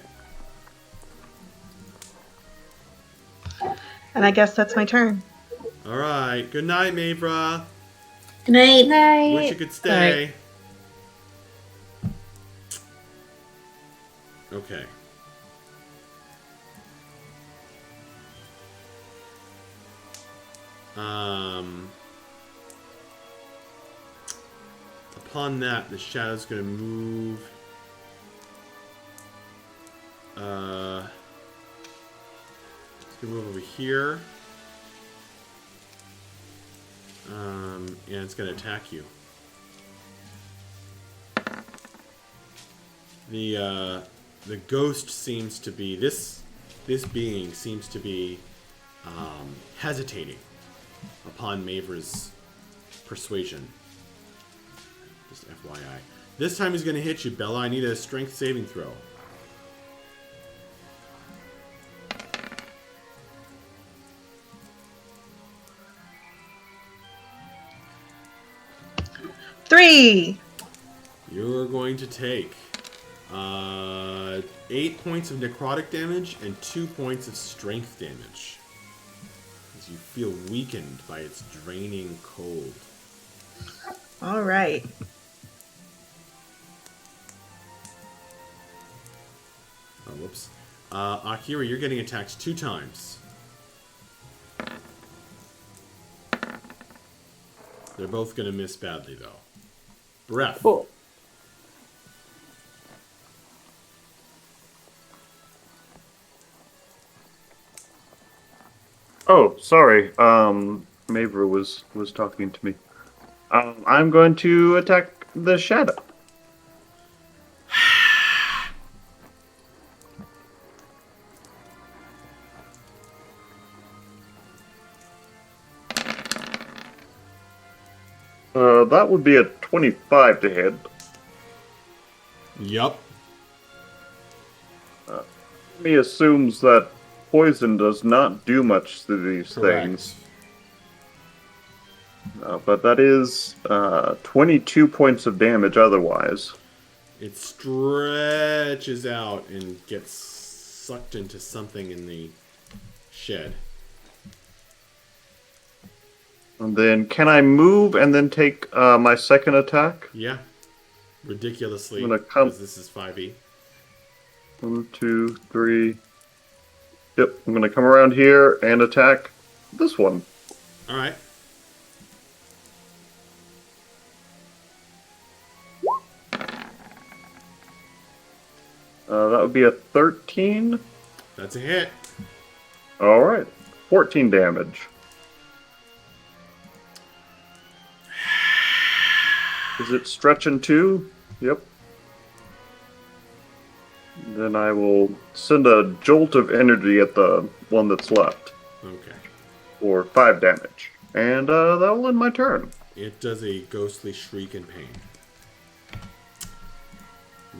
And I guess that's my turn. All right. Good night, Mavra. Good night. Night. Wish you could stay. Okay. Upon that, the shadow's gonna move. It's gonna move over here. And it's gonna attack you. The ghost seems to be this being seems to be hesitating upon Mavra's persuasion. Just FYI. This time he's going to hit you, Bella. I need a strength saving throw. Three. You're going to take 8 points of necrotic damage and 2 points of strength damage. As you feel weakened by its draining cold. All right. Oh, whoops. Akira, you're getting attacked 2 times. They're both going to miss badly, though. Breath. Cool. Oh, sorry. Mavra was talking to me. I'm going to attack the shadow. That would be a 25 to hit. Yup. Me assumes that poison does not do much to these Correct. things. But that is 22 points of damage otherwise. It stretches out and gets sucked into something in the shed. And then can I move and then take my second attack? Yeah. Ridiculously, I'm gonna come- because this is 5e. 1, 2, 3. Yep, I'm going to come around here and attack this one. Alright. That would be a 13. That's a hit. Alright, 14 damage. Is it stretching too? Yep. Then I will send a jolt of energy at the one that's left Okay. for 5 damage. And that will end my turn. It does a ghostly shriek in pain.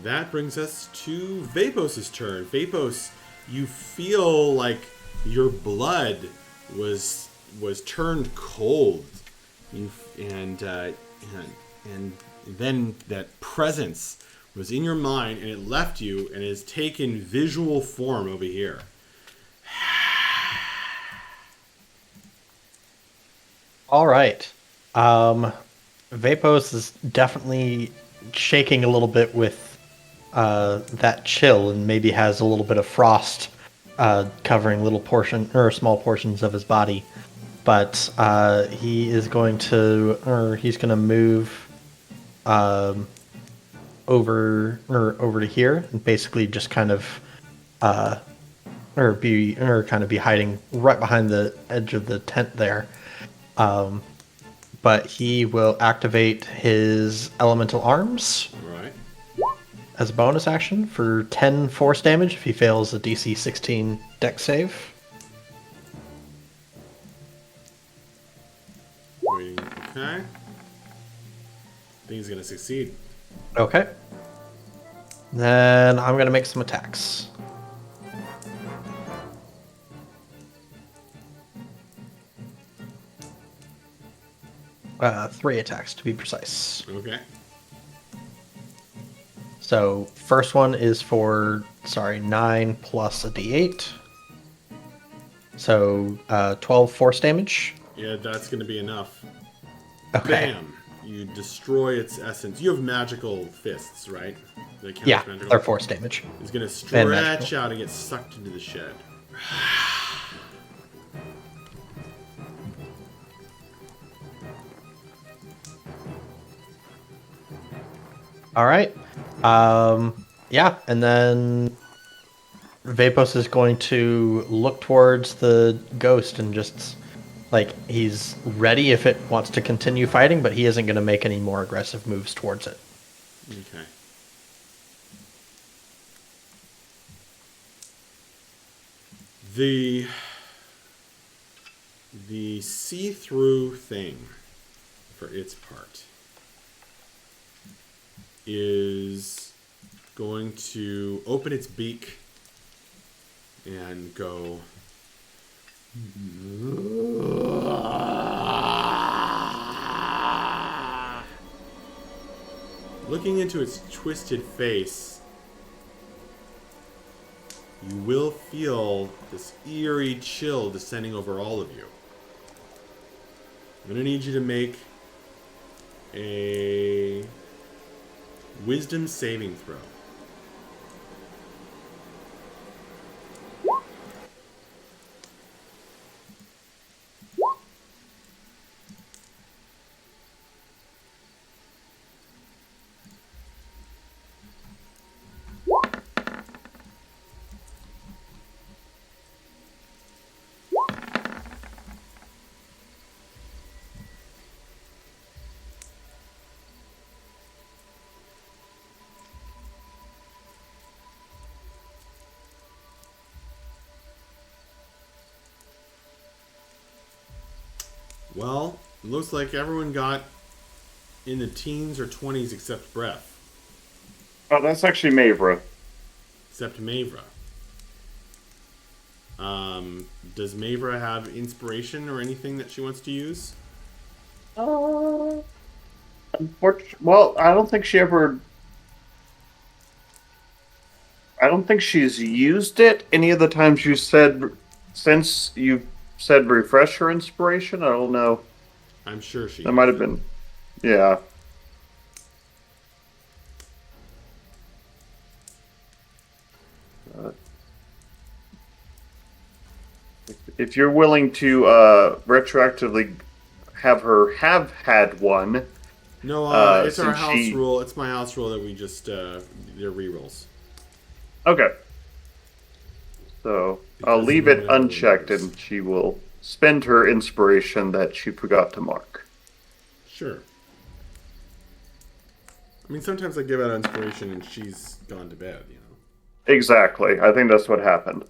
That brings us to Vapos' turn. Vapos, you feel like your blood was turned cold. And then that presence was in your mind and it left you and has taken visual form over here. All right. Vapos is definitely shaking a little bit with that chill, and maybe has a little bit of frost covering small portions of his body. But he's going to move over to here and basically just kind of be hiding right behind the edge of the tent there. But he will activate his elemental arms Right. as a bonus action for 10 force damage if he fails a DC 16 dex save. Waiting. Okay. I think he's going to succeed. Okay. Then I'm going to make some attacks. Three attacks to be precise. Okay. So first one is for 9 plus a d8. So 12 force damage. Yeah, that's going to be enough. Okay. Bam! You destroy its essence. You have magical fists, right? They count Yeah, as magical? they're force damage. It's going to And stretch magical. out and get sucked into the shed. All right. Yeah, and then Vapos is going to look towards the ghost and just he's ready if it wants to continue fighting, but he isn't going to make any more aggressive moves towards it. Okay. The see-through thing, for its part, is going to open its beak and go. Looking into its twisted face, you will feel this eerie chill descending over all of you. I'm going to need you to make a wisdom saving throw. Well, it looks like everyone got in the teens or 20s except Breath. Oh, that's actually Mavra. Except Mavra. Does Mavra have inspiration or anything that she wants to use? Well, I don't think she ever. I don't think she's used it any of the times you said. Since you said refresh her inspiration, I don't know. I'm sure she That has might have it. been. Yeah. Uh, if you're willing to retroactively have her have had one, No, it's our since house she. rule. It's my house rule that we just they're rerolls. Okay. So I'll Because leave no it one ever unchecked remembers. and she will spend her inspiration that she forgot to mark. Sure. I mean, sometimes I give out inspiration and she's gone to bed, you know. Exactly. I think that's what happened.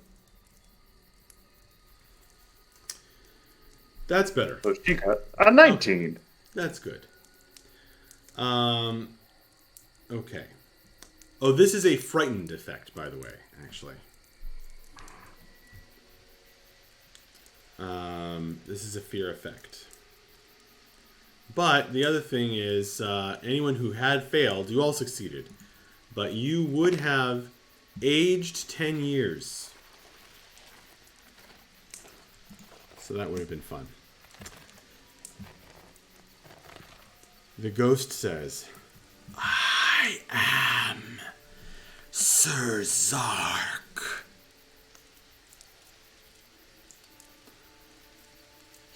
That's better. So she got a 19. That's good. Okay. Oh, this is a frightened effect, by the way, actually. This is a fear effect. But the other thing is, anyone who had failed, you all succeeded. But you would have aged 10 years. So that would have been fun. The ghost says, I am Sir Zark.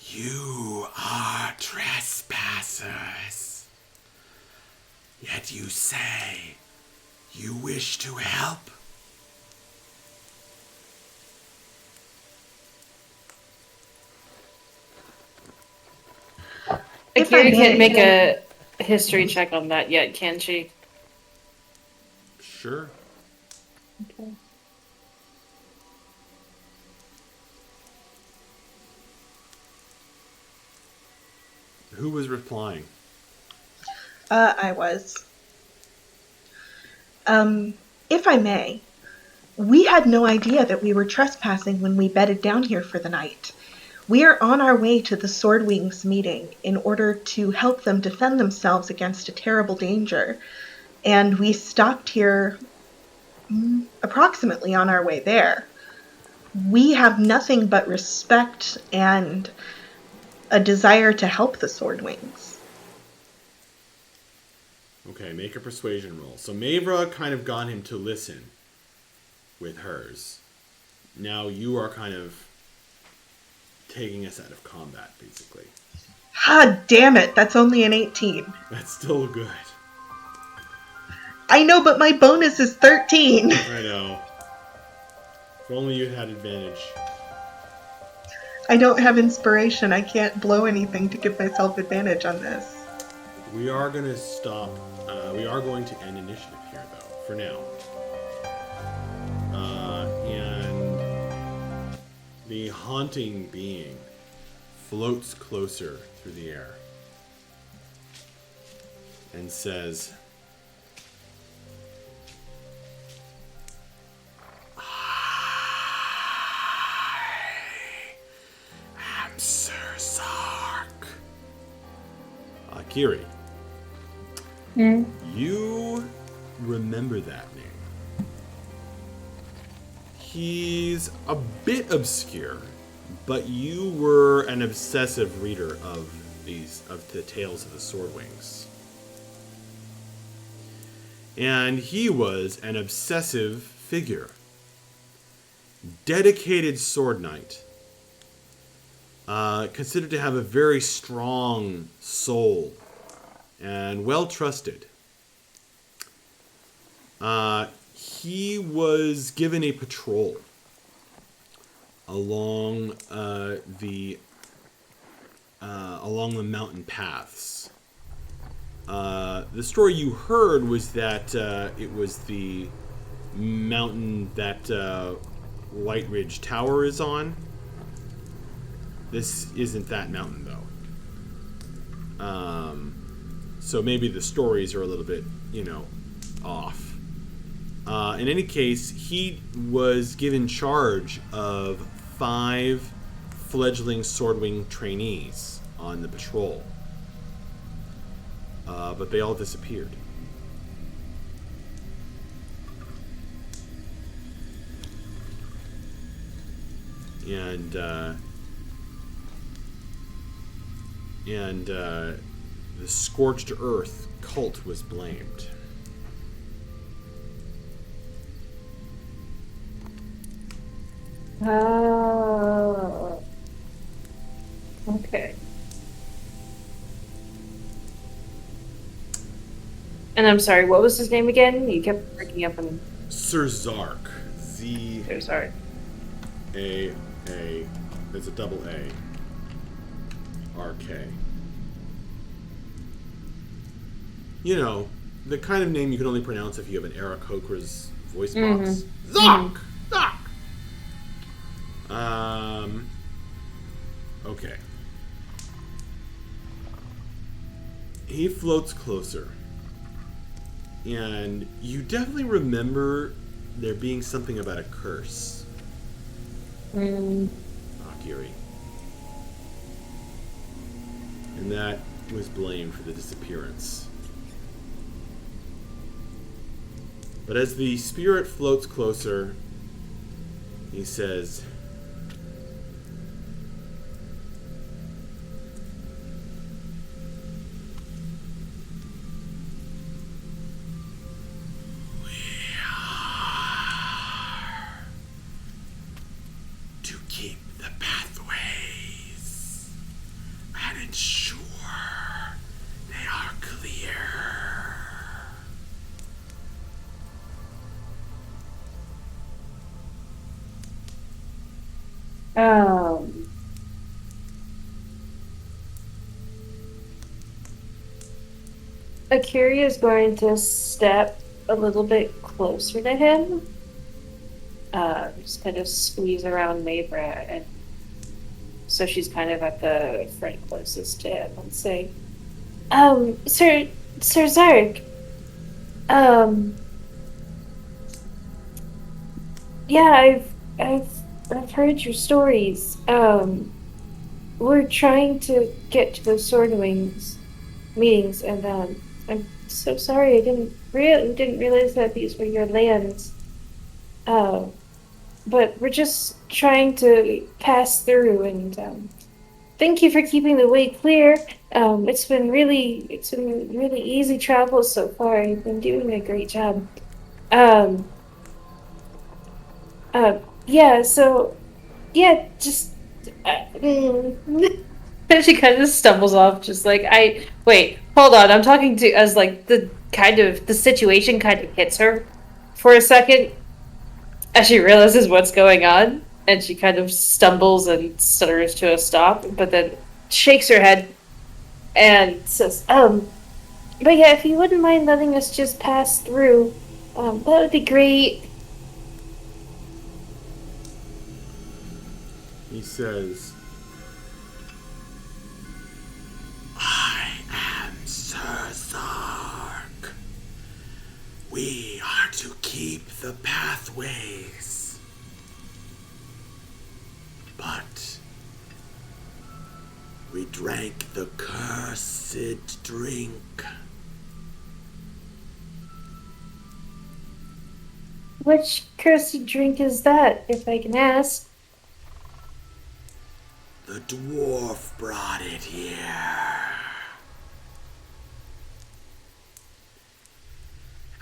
You are trespassers. Yet you say you wish to help? If I Akira can't may. make a history check on that yet, can she? Sure. Okay. Who was replying? I was. If I may, we had no idea that we were trespassing when we bedded down here for the night. We are on our way to the Swordwings meeting in order to help them defend themselves against a terrible danger. And we stopped here approximately on our way there. We have nothing but respect and a desire to help the Swordwings. Okay, make a persuasion roll. So Mavra kind of got him to listen with hers. Now you are kind of taking us out of combat, basically. Ah, damn it, that's only an 18. That's still good. I know, but my bonus is 13. I know. If only you had advantage. I don't have inspiration. I can't blow anything to give myself advantage on this. We are going to stop. We are going to end initiative here, though, for now. And the haunting being floats closer through the air and says, I am Sir Zark. Kiri, you remember that name. He's a bit obscure, but you were an obsessive reader of the tales of the Swordwings. And he was an obsessive figure. Dedicated sword knight. Considered to have a very strong soul and well trusted. He was given a patrol along the mountain paths. The story you heard was that it was the mountain that White Ridge Tower is on. This isn't that mountain, though. So maybe the stories are a little bit, off. In any case, he was given charge of 5 fledgling Swordwing trainees on the patrol. But they all disappeared. And the Scorched Earth cult was blamed. Oh. Okay. And I'm sorry, what was his name again? You kept breaking up on. Sir Zark. So sorry. A. There's a double A. RK. The kind of name you can only pronounce if you have an Eric Hokra's voice box. Zark! Zark! Okay. He floats closer. And you definitely remember there being something about a curse. Akiri. And that was blamed for the disappearance. But as the spirit floats closer, he says, to keep the pathways and ensure they are clear. Akiri is going to step a little bit closer to him. Just kind of squeeze around Mabra, and so she's kind of at the front closest to him, and say, Sir Zark, yeah, I've heard your stories. We're trying to get to the Swordwings meetings, and I'm so sorry. I didn't realize that these were your lands. But we're just trying to pass through, and thank you for keeping the way clear. It's been really easy travel so far. You've been doing a great job. Yeah. So, yeah, just. And she kind of stumbles off, just like, wait, hold on. I'm talking to as like the situation kind of hits her for a second as she realizes what's going on, and she kind of stumbles and stutters to a stop, but then shakes her head and says, but yeah, if you wouldn't mind letting us just pass through, that would be great. He says, I am Sir Zark. We are to keep the pathways. But we drank the cursed drink. Which cursed drink is that, if I can ask? The dwarf brought it here.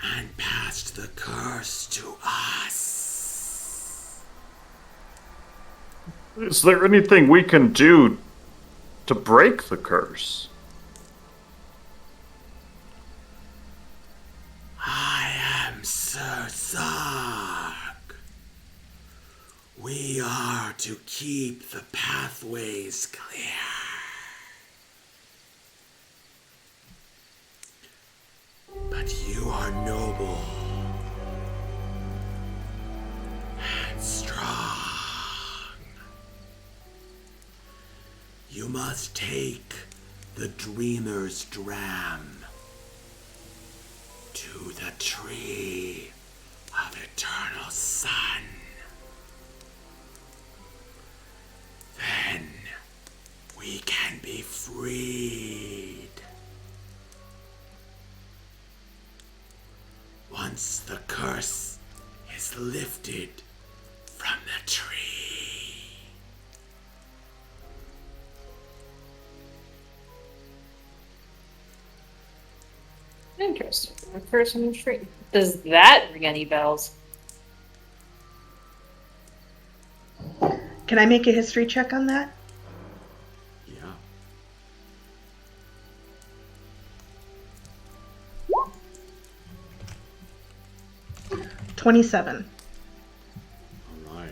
And passed the curse to us. Is there anything we can do to break the curse? I am Sir Zark. We are to keep the pathways clear. But you are noble and strong. You must take the dreamer's dram to the tree of eternal sun. Then we can be freed. Once the curse is lifted from the tree. Interesting. A person tree. Does that ring any bells? Can I make a history check on that? Yeah. 27. All right.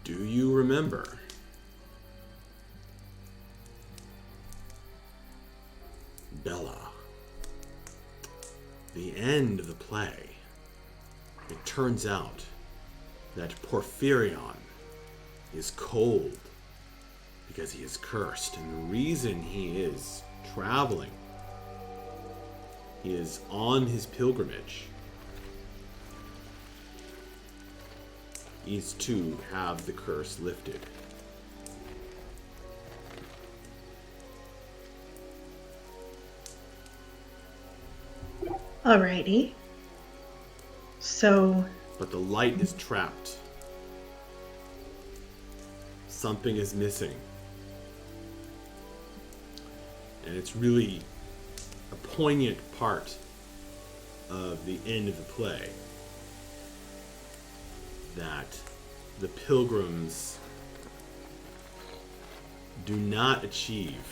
Do you remember Bella? The end of the play. It turns out that Porphyrion is cold because he is cursed, and the reason he is traveling, he is on his pilgrimage, is to have the curse lifted. Alrighty. So, But the light is trapped. Something is missing. And it's really a poignant part of the end of the play. That the pilgrims do not achieve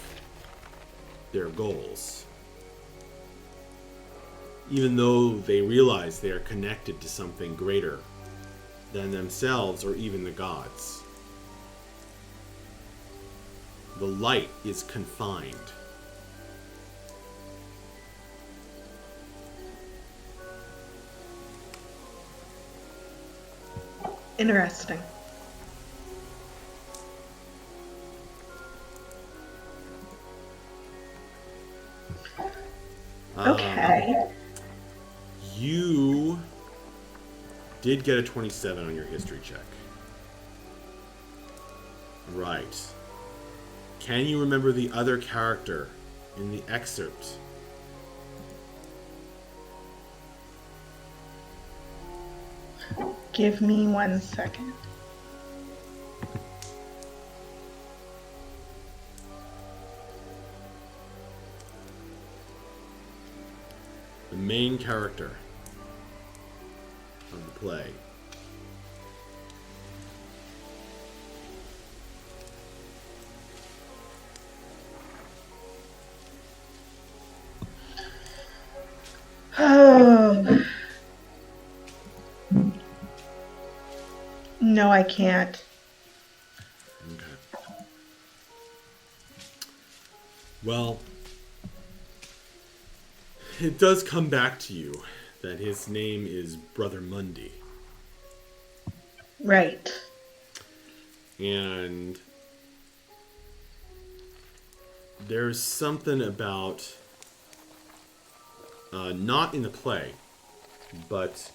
their goals, even though they realize they are connected to something greater than themselves or even the gods. The light is confined. interesting. Okay. You did get a 27 on your history check. Right. Can you remember the other character in the excerpt? Give me 1 second. The main character of the play. Oh. No, I can't. Okay. Well, it does come back to you that his name is Brother Mundy. Right. And there's something about, not in the play, but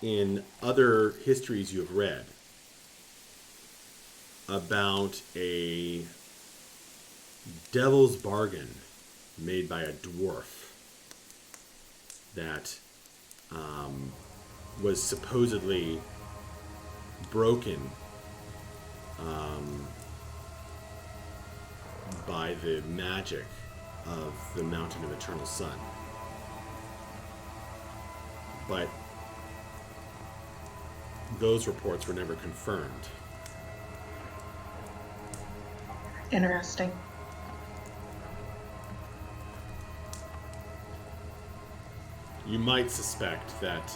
in other histories you have read, about a devil's bargain made by a dwarf that was supposedly broken by the magic of the Mountain of Eternal Sun. But those reports were never confirmed. Interesting. You might suspect that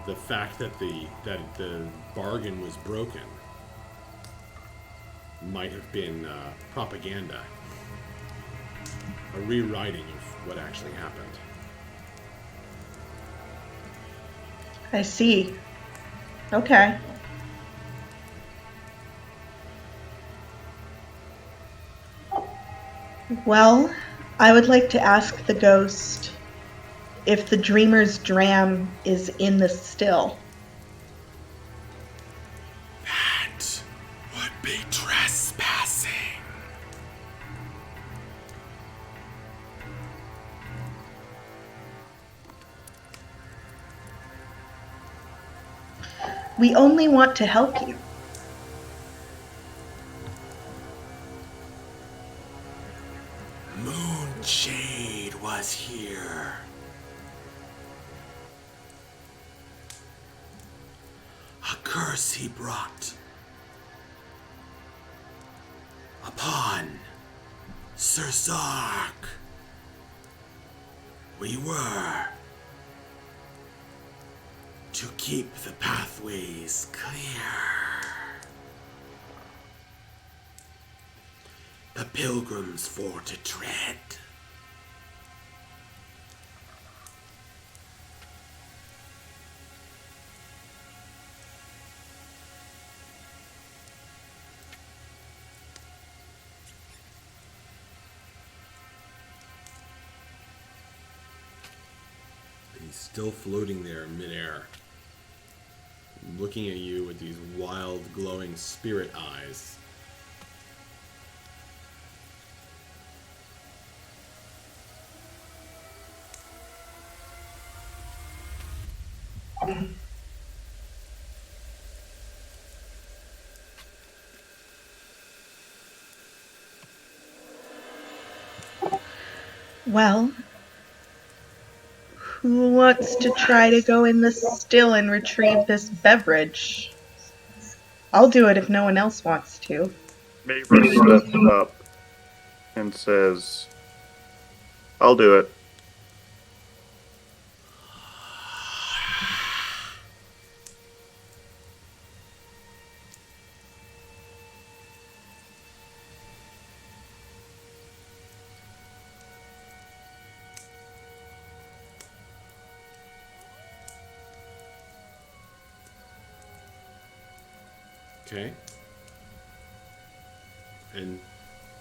the fact that the bargain was broken might have been propaganda, a rewriting of what actually happened. I see. Okay. Well, I would like to ask the ghost if the dreamer's dram is in the still. That would be trespassing. We only want to help you. Moonshade was here. A curse he brought upon Sir Zark. We were to keep the pathways clear. The pilgrims for to tread. He's still floating there in midair, looking at you with these wild, glowing spirit eyes. Well, who wants to try to go in the still and retrieve this beverage? I'll do it if no one else wants to. Maver steps up and says, I'll do it. Okay. And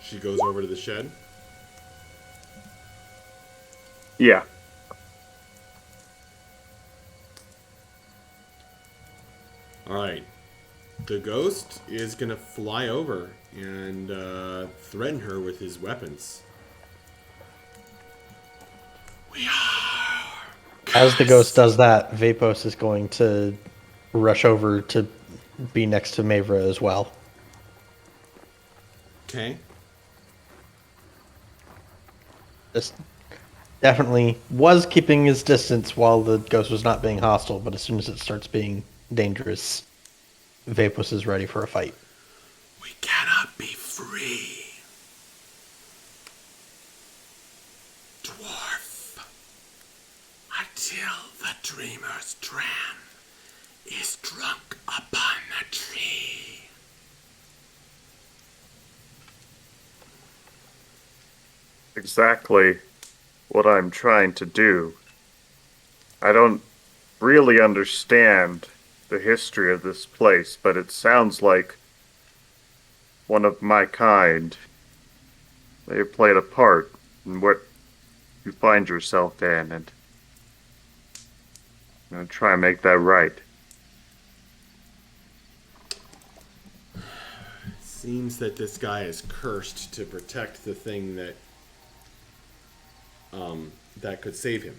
she goes over to the shed. Yeah. Alright. The ghost is going to fly over and threaten her with his weapons. We are. As the ghost does that, Vapos is going to rush over to be next to Mavra as well. Okay. This definitely was keeping his distance while the ghost was not being hostile, but as soon as it starts being dangerous, Vapos is ready for a fight. We cannot be free. Dwarf. Until the dreamer's dram is drunk upon the tree. Exactly what I'm trying to do. I don't really understand the history of this place, but it sounds like one of my kind. They played a part in what you find yourself in, and I'm gonna try and make that right. Seems that this guy is cursed to protect the thing that that could save him.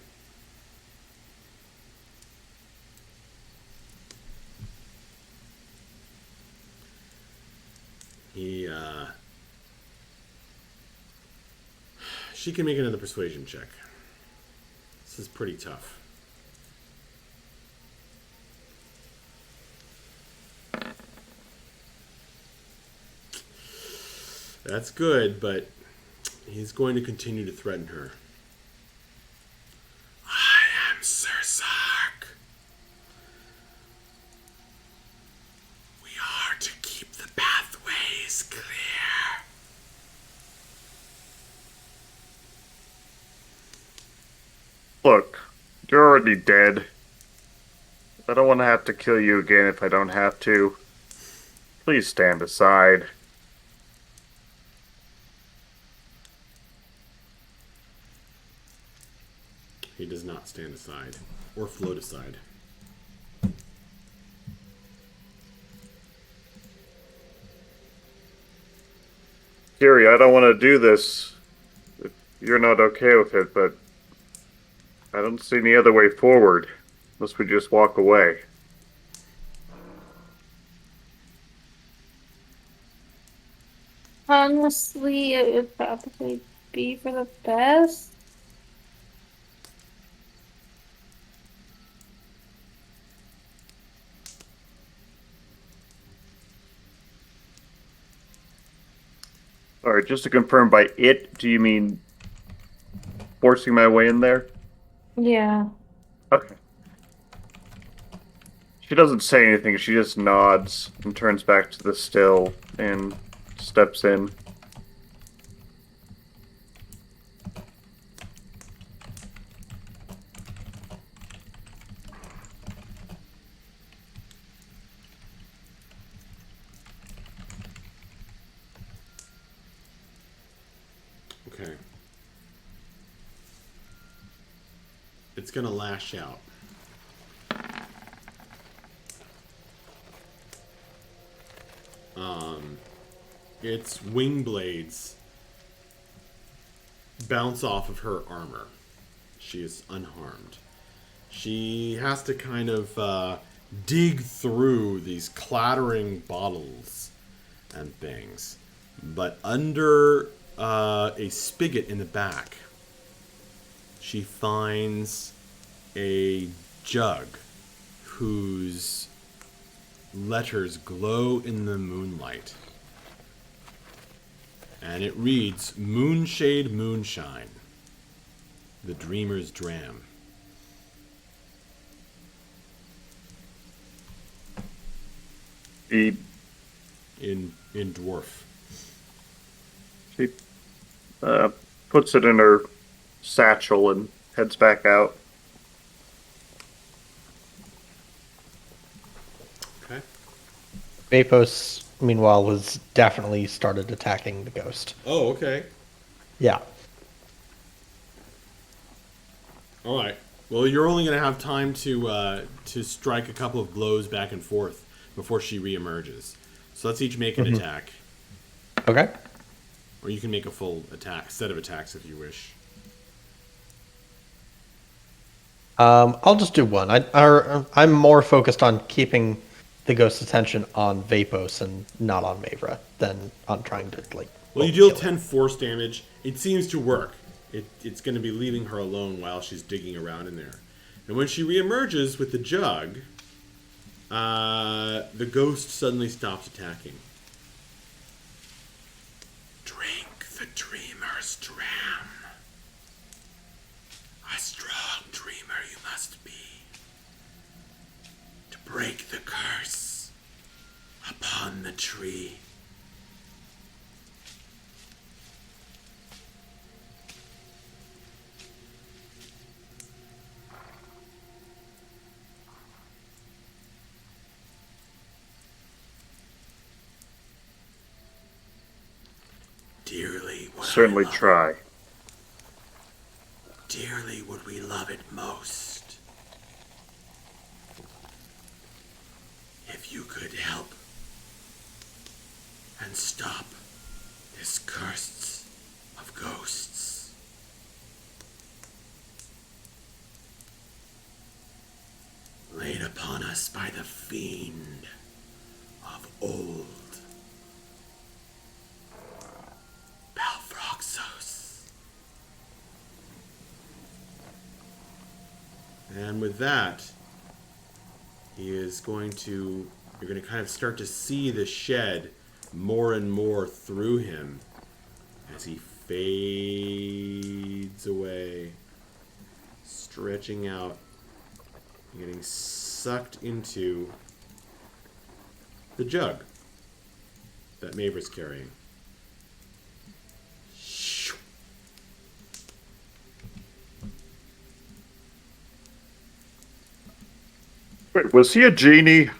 She can make another persuasion check. This is pretty tough. That's good, but he's going to continue to threaten her. I am Sir Sark. We are to keep the pathways clear. Look, you're already dead. I don't want to have to kill you again if I don't have to. Please stand aside. He does not stand aside or float aside. Kiri, I don't want to do this if you're not okay with it, but I don't see any other way forward unless we just walk away. Honestly, it would probably be for the best. Alright, just to confirm, by it, do you mean forcing my way in there? Yeah. Okay. She doesn't say anything, she just nods and turns back to the still and steps in. Okay. It's gonna lash out. Its wing blades bounce off of her armor. She is unharmed. She has to kind of dig through these clattering bottles and things. But under a spigot in the back, she finds a jug whose letters glow in the moonlight. And it reads, Moonshade Moonshine, the Dreamer's Dram. She, In dwarf. she puts it in her satchel and heads back out. Okay. Vapos, meanwhile, was definitely started attacking the ghost. Oh, okay. Yeah. All right. Well, you're only going to have time to strike a couple of blows back and forth before she reemerges. So let's each make an attack, Okay. or you can make a full attack set of attacks if you wish. I'll just do one. I'm more focused on keeping the ghost's attention on Vapos and not on Mavra than on trying to, like... Well, you deal kill 10 it. force damage. It seems to work. It's going to be leaving her alone while she's digging around in there. And when she reemerges with the jug, the ghost suddenly stops attacking. Drink the dreamer's dram. A strong dreamer you must be, to break the curse upon the tree. Dearly would Certainly I love try. Dearly would we love it most if you could help and stop this curse of ghosts. Laid upon us by the fiend of old. Balfroxos. And with that, you're going to kind of start to see the shed more and more through him as he fades away, stretching out, getting sucked into the jug that Mavra's carrying. Wait, was he a genie?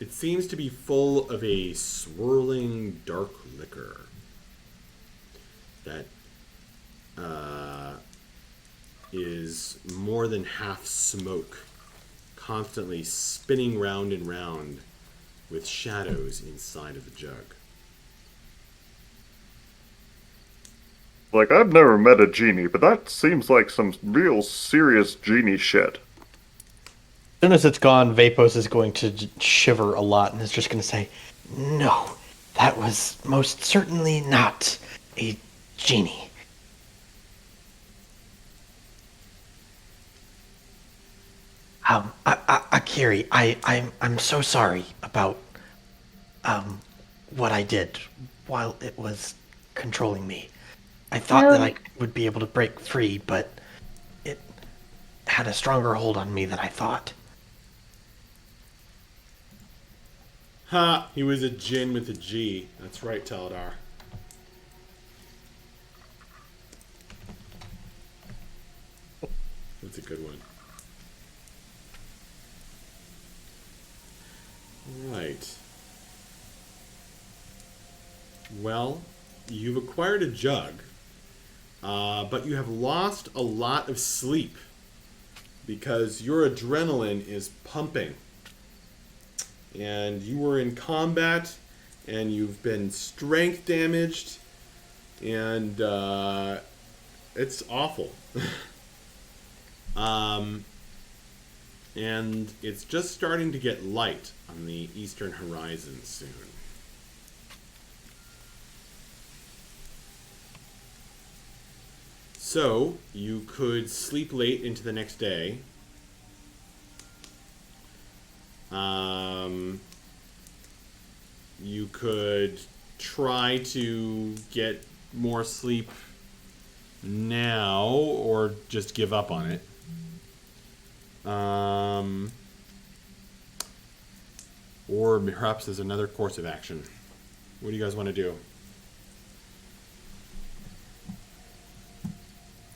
It seems to be full of a swirling dark liquor that is more than half smoke, constantly spinning round and round with shadows inside of the jug. Like, I've never met a genie, but that seems like some real serious genie shit. As soon as it's gone, Vapos is going to shiver a lot and is just going to say, "No, that was most certainly not a genie." Akiri, I'm so sorry about what I did while it was controlling me. I thought that I would be able to break free, but it had a stronger hold on me than I thought. Ha! He was a djinn with a G. That's right, Taladar. That's a good one. Right. Well, you've acquired a jug, but you have lost a lot of sleep because your adrenaline is pumping. And you were in combat, and you've been strength damaged, and it's awful. And it's just starting to get light on the eastern horizon soon. So, you could sleep late into the next day. You could try to get more sleep now, or just give up on it. Or perhaps there's another course of action. What do you guys want to do?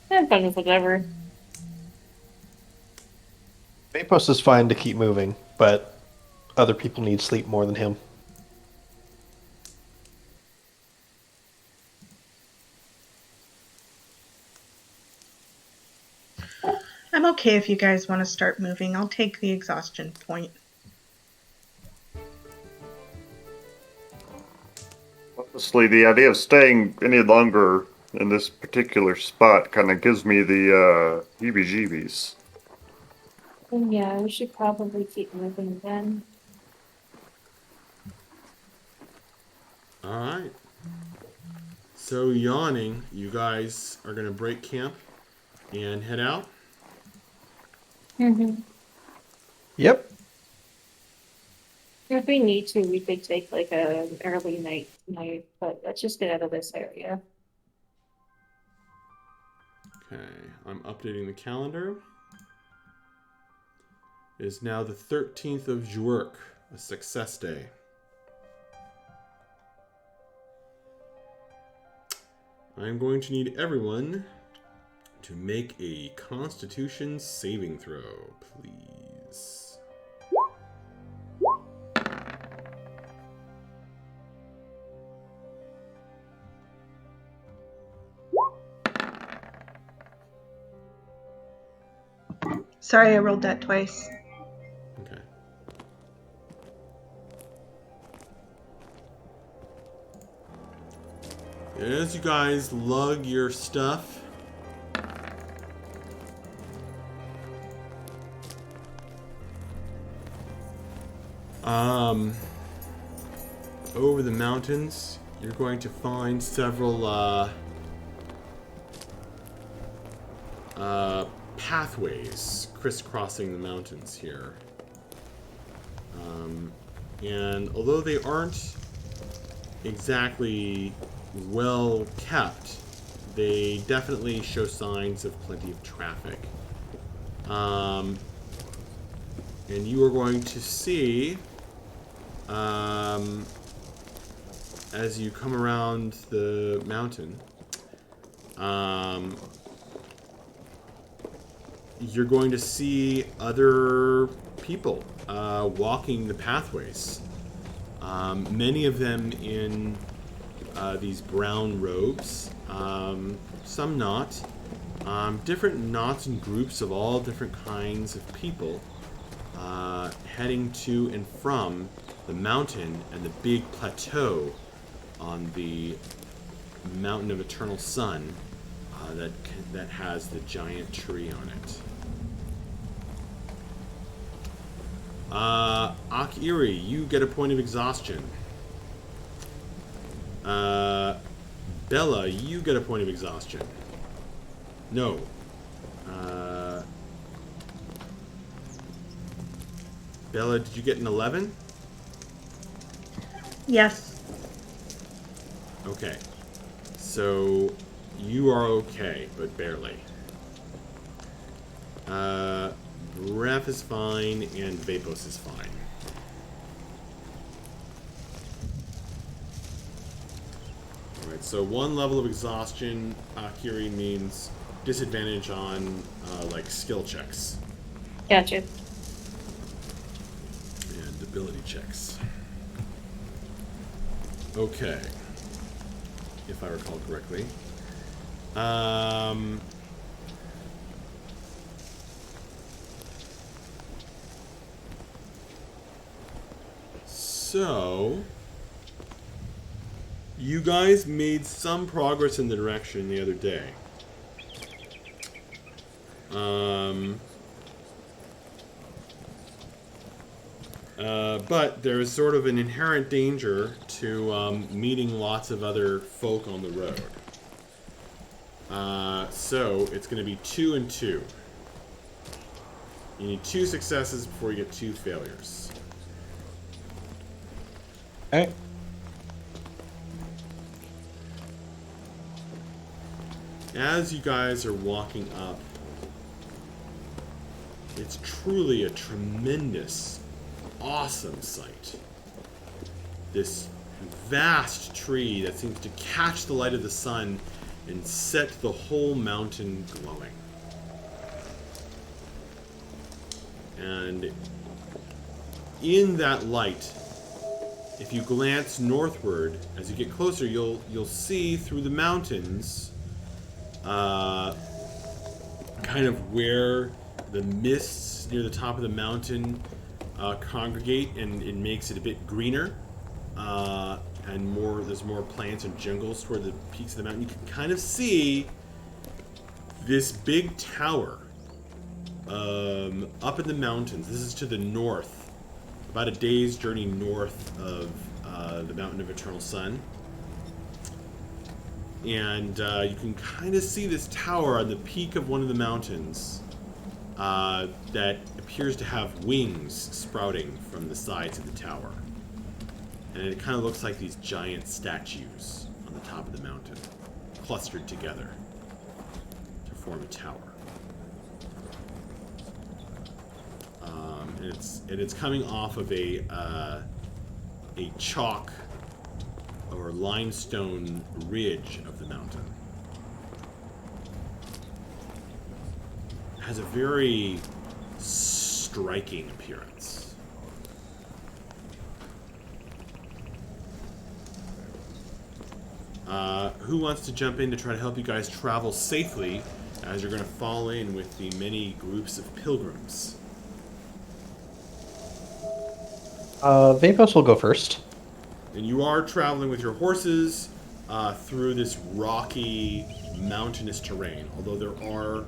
I'm fine with whatever. Vapos is fine to keep moving, but other people need sleep more than him. I'm okay if you guys want to start moving. I'll take the exhaustion point. Honestly, the idea of staying any longer in this particular spot kind of gives me the heebie-jeebies. Yeah, we should probably keep moving then. Alright. So, yawning, you guys are going to break camp and head out? Mm-hmm. Yep. If we need to, we could take like an early night, but let's just get out of this area. Okay, I'm updating the calendar. It is now the 13th of Jwerk, a success day. I'm going to need everyone to make a Constitution saving throw, please. Sorry, I rolled that twice. Okay. As you guys lug your stuff over the mountains, you're going to find several pathways crisscrossing the mountains here. And although they aren't exactly well kept, they definitely show signs of plenty of traffic. And you are going to see, as you come around the mountain, you're going to see other people walking the pathways. Many of them in these brown robes, some not. Different knots and groups of all different kinds of people heading to and from the mountain and the big plateau on the Mountain of Eternal Sun that has the giant tree on it. Akiri, you get a point of exhaustion. Bella, you get a point of exhaustion. No. Bella, did you get an 11? Yes. Okay. So, you are okay, but barely. Ref is fine, and Vapos is fine. Alright, so 1 level of exhaustion, Akiri, means disadvantage on, like, skill checks. Gotcha. And ability checks. Okay. If I recall correctly. So, you guys made some progress in the direction the other day. But there is sort of an inherent danger to meeting lots of other folk on the road. So it's going to be 2 and 2. You need 2 successes before you get 2 failures. Okay. As you guys are walking up, it's truly a tremendous, awesome sight. This vast tree that seems to catch the light of the sun and set the whole mountain glowing. And in that light, if you glance northward, as you get closer, you'll see through the mountains, kind of where the mists near the top of the mountain congregate, and it makes it a bit greener, and there's more plants and jungles toward the peaks of the mountain. You can kind of see this big tower up in the mountains. This is to the north, about a day's journey north of the Mountain of Eternal Sun. And you can kind of see this tower on the peak of one of the mountains that appears to have wings sprouting from the sides of the tower. And it kind of looks like these giant statues on the top of the mountain, clustered together to form a tower. And it's coming off of a chalk or limestone ridge of the mountain. It has a very striking appearance. Who wants to jump in to try to help you guys travel safely as you're going to fall in with the many groups of pilgrims? Vapos will go first. And you are traveling with your horses through this rocky, mountainous terrain, although there are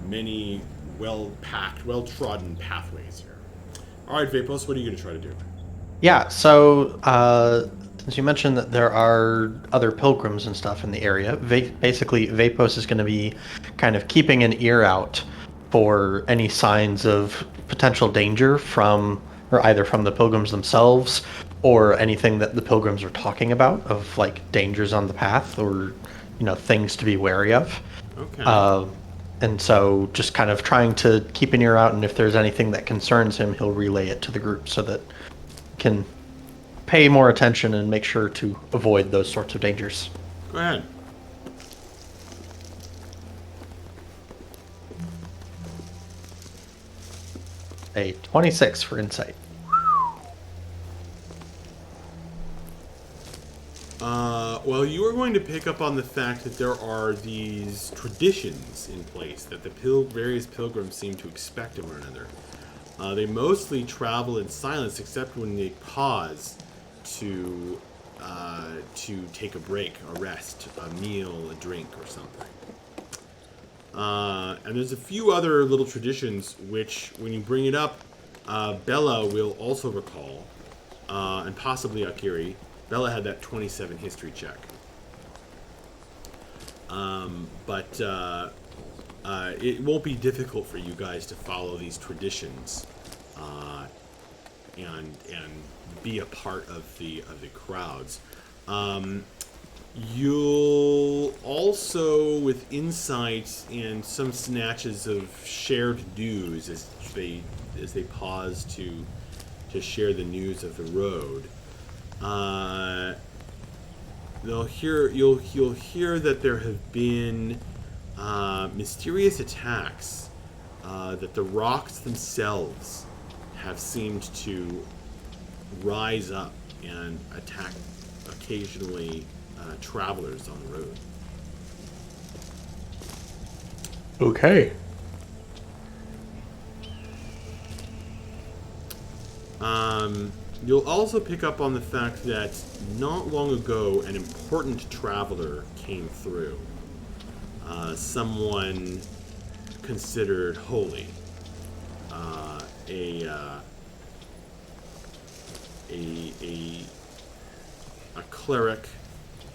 many well-packed, well-trodden pathways here. All right, Vapos, what are you going to try to do? Yeah, so since you mentioned that there are other pilgrims and stuff in the area, basically Vapos is going to be kind of keeping an ear out for any signs of potential danger from, or either from the pilgrims themselves or anything that the pilgrims are talking about of like dangers on the path or, things to be wary of. Okay. And so just kind of trying to keep an ear out, and if there's anything that concerns him, he'll relay it to the group so that can pay more attention and make sure to avoid those sorts of dangers. Go ahead. a 26 for insight. Well, you are going to pick up on the fact that there are these traditions in place that the various pilgrims seem to expect of one another. They mostly travel in silence, except when they pause to take a break, a rest, a meal, a drink, or something. And there's a few other little traditions which, when you bring it up, Bella will also recall, and possibly Akiri. Bella had that 27 history check. But it won't be difficult for you guys to follow these traditions and be a part of the crowds. You'll also, with insight and some snatches of shared news as they pause to share the news of the road. You'll hear that there have been mysterious attacks, that the rocks themselves have seemed to rise up and attack occasionally travelers on the road. Okay. You'll also pick up on the fact that not long ago an important traveler came through. Someone considered holy. A cleric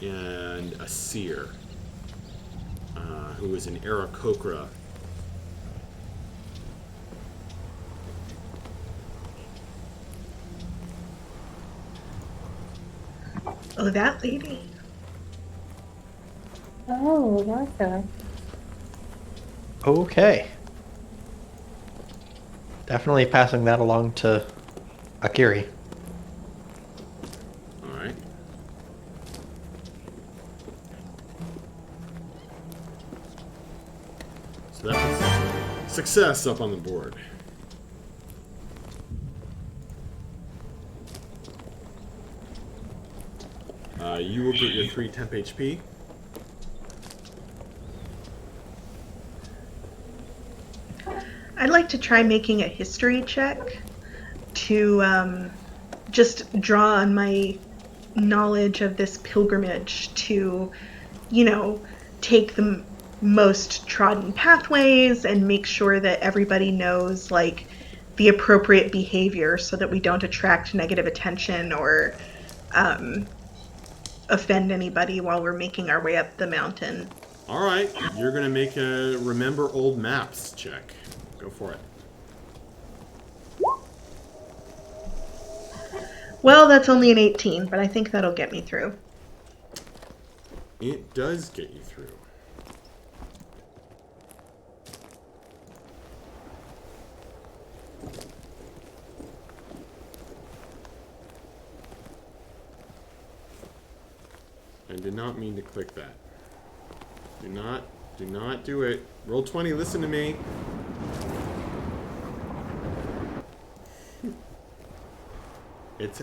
and a seer who was an Aarakocra. Oh, that lady. Oh, Martha. Okay. Definitely passing that along to Akiri. All right. So that's success up on the board. You will get your 3 temp HP. I'd like to try making a history check to just draw on my knowledge of this pilgrimage to, take the most trodden pathways and make sure that everybody knows, like, the appropriate behavior so that we don't attract negative attention or offend anybody while we're making our way up the mountain. All right, you're gonna make a remember old maps check. Go for it. Well, that's only an 18, but I think that'll get me through. It does get you through. I did not mean to click that. Do not do it. Roll 20, listen to me.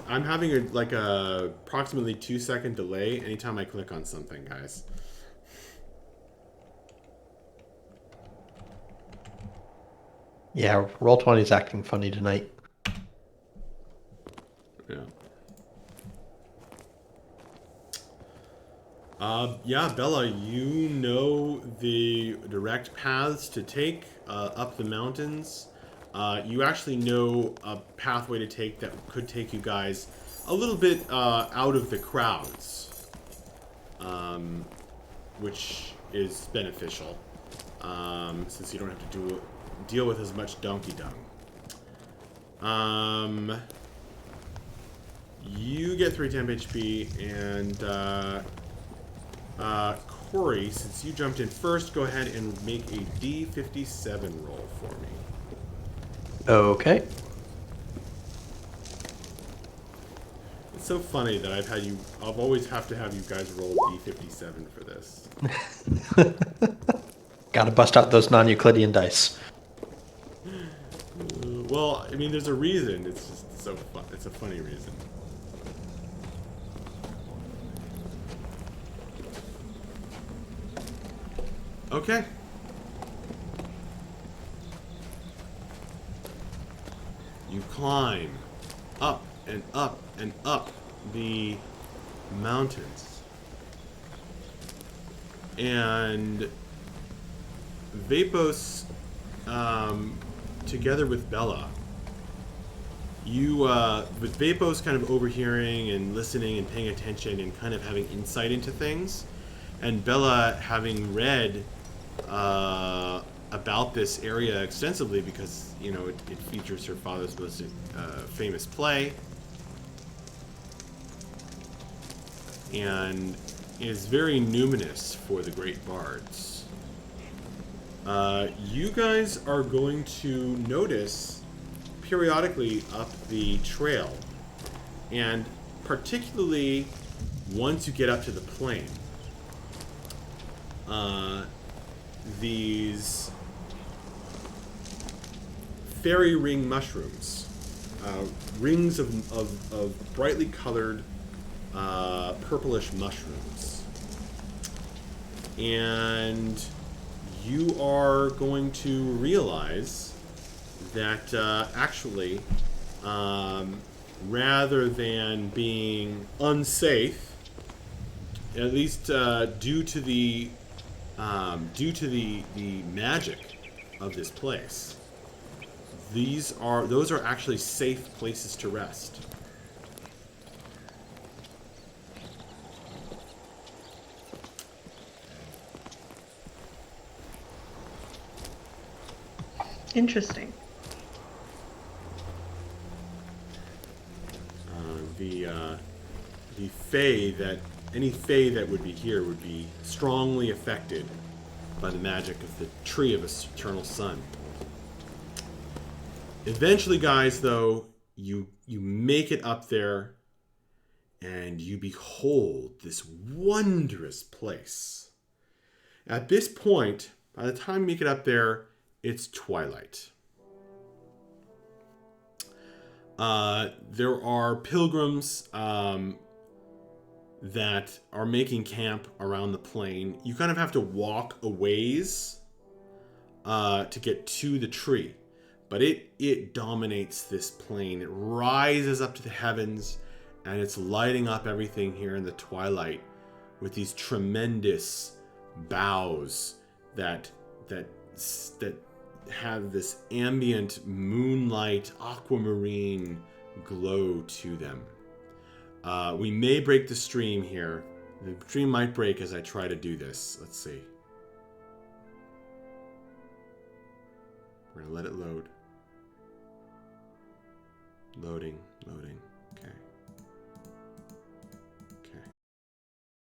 I'm having a approximately 2-second delay anytime I click on something, guys. Yeah, Roll20's acting funny tonight. Yeah. Yeah, Bella, you know the direct paths to take up the mountains. You actually know a pathway to take that could take you guys a little bit out of the crowds, which is beneficial, since you don't have to deal with as much donkey dung. You get 3 temp HP, and Corey, since you jumped in first, go ahead and make a D57 roll for me. Okay. It's so funny that I've always have to have you guys roll D57 for this. Gotta bust out those non-Euclidean dice. Oh Well, I mean, there's a reason. It's just so fun. It's a funny reason. Okay. You climb up and up and up the mountains. And Vapos, together with Bella, with Vapos kind of overhearing and listening and paying attention and kind of having insight into things, and Bella having read about this area extensively because, you know, it features her father's most famous play and is very numinous for the great bards. You guys are going to notice periodically up the trail, and particularly once you get up to the plain, these fairy ring mushrooms, rings of brightly colored purplish mushrooms, and you are going to realize that actually, rather than being unsafe, at least due to the magic of this place, those are actually safe places to rest. Interesting. The fae any fae that would be here would be strongly affected by the magic of the Tree of Eternal Sun. Eventually, guys, though, you make it up there, and you behold this wondrous place. At this point, by the time you make it up there, it's twilight. There are pilgrims that are making camp around the plain. You kind of have to walk a ways to get to the tree, but it dominates this plain. It rises up to the heavens, and it's lighting up everything here in the twilight with these tremendous boughs that have this ambient moonlight aquamarine glow to them. We may break the stream here. The stream might break as I try to do this. Let's see. We're gonna let it load. Loading.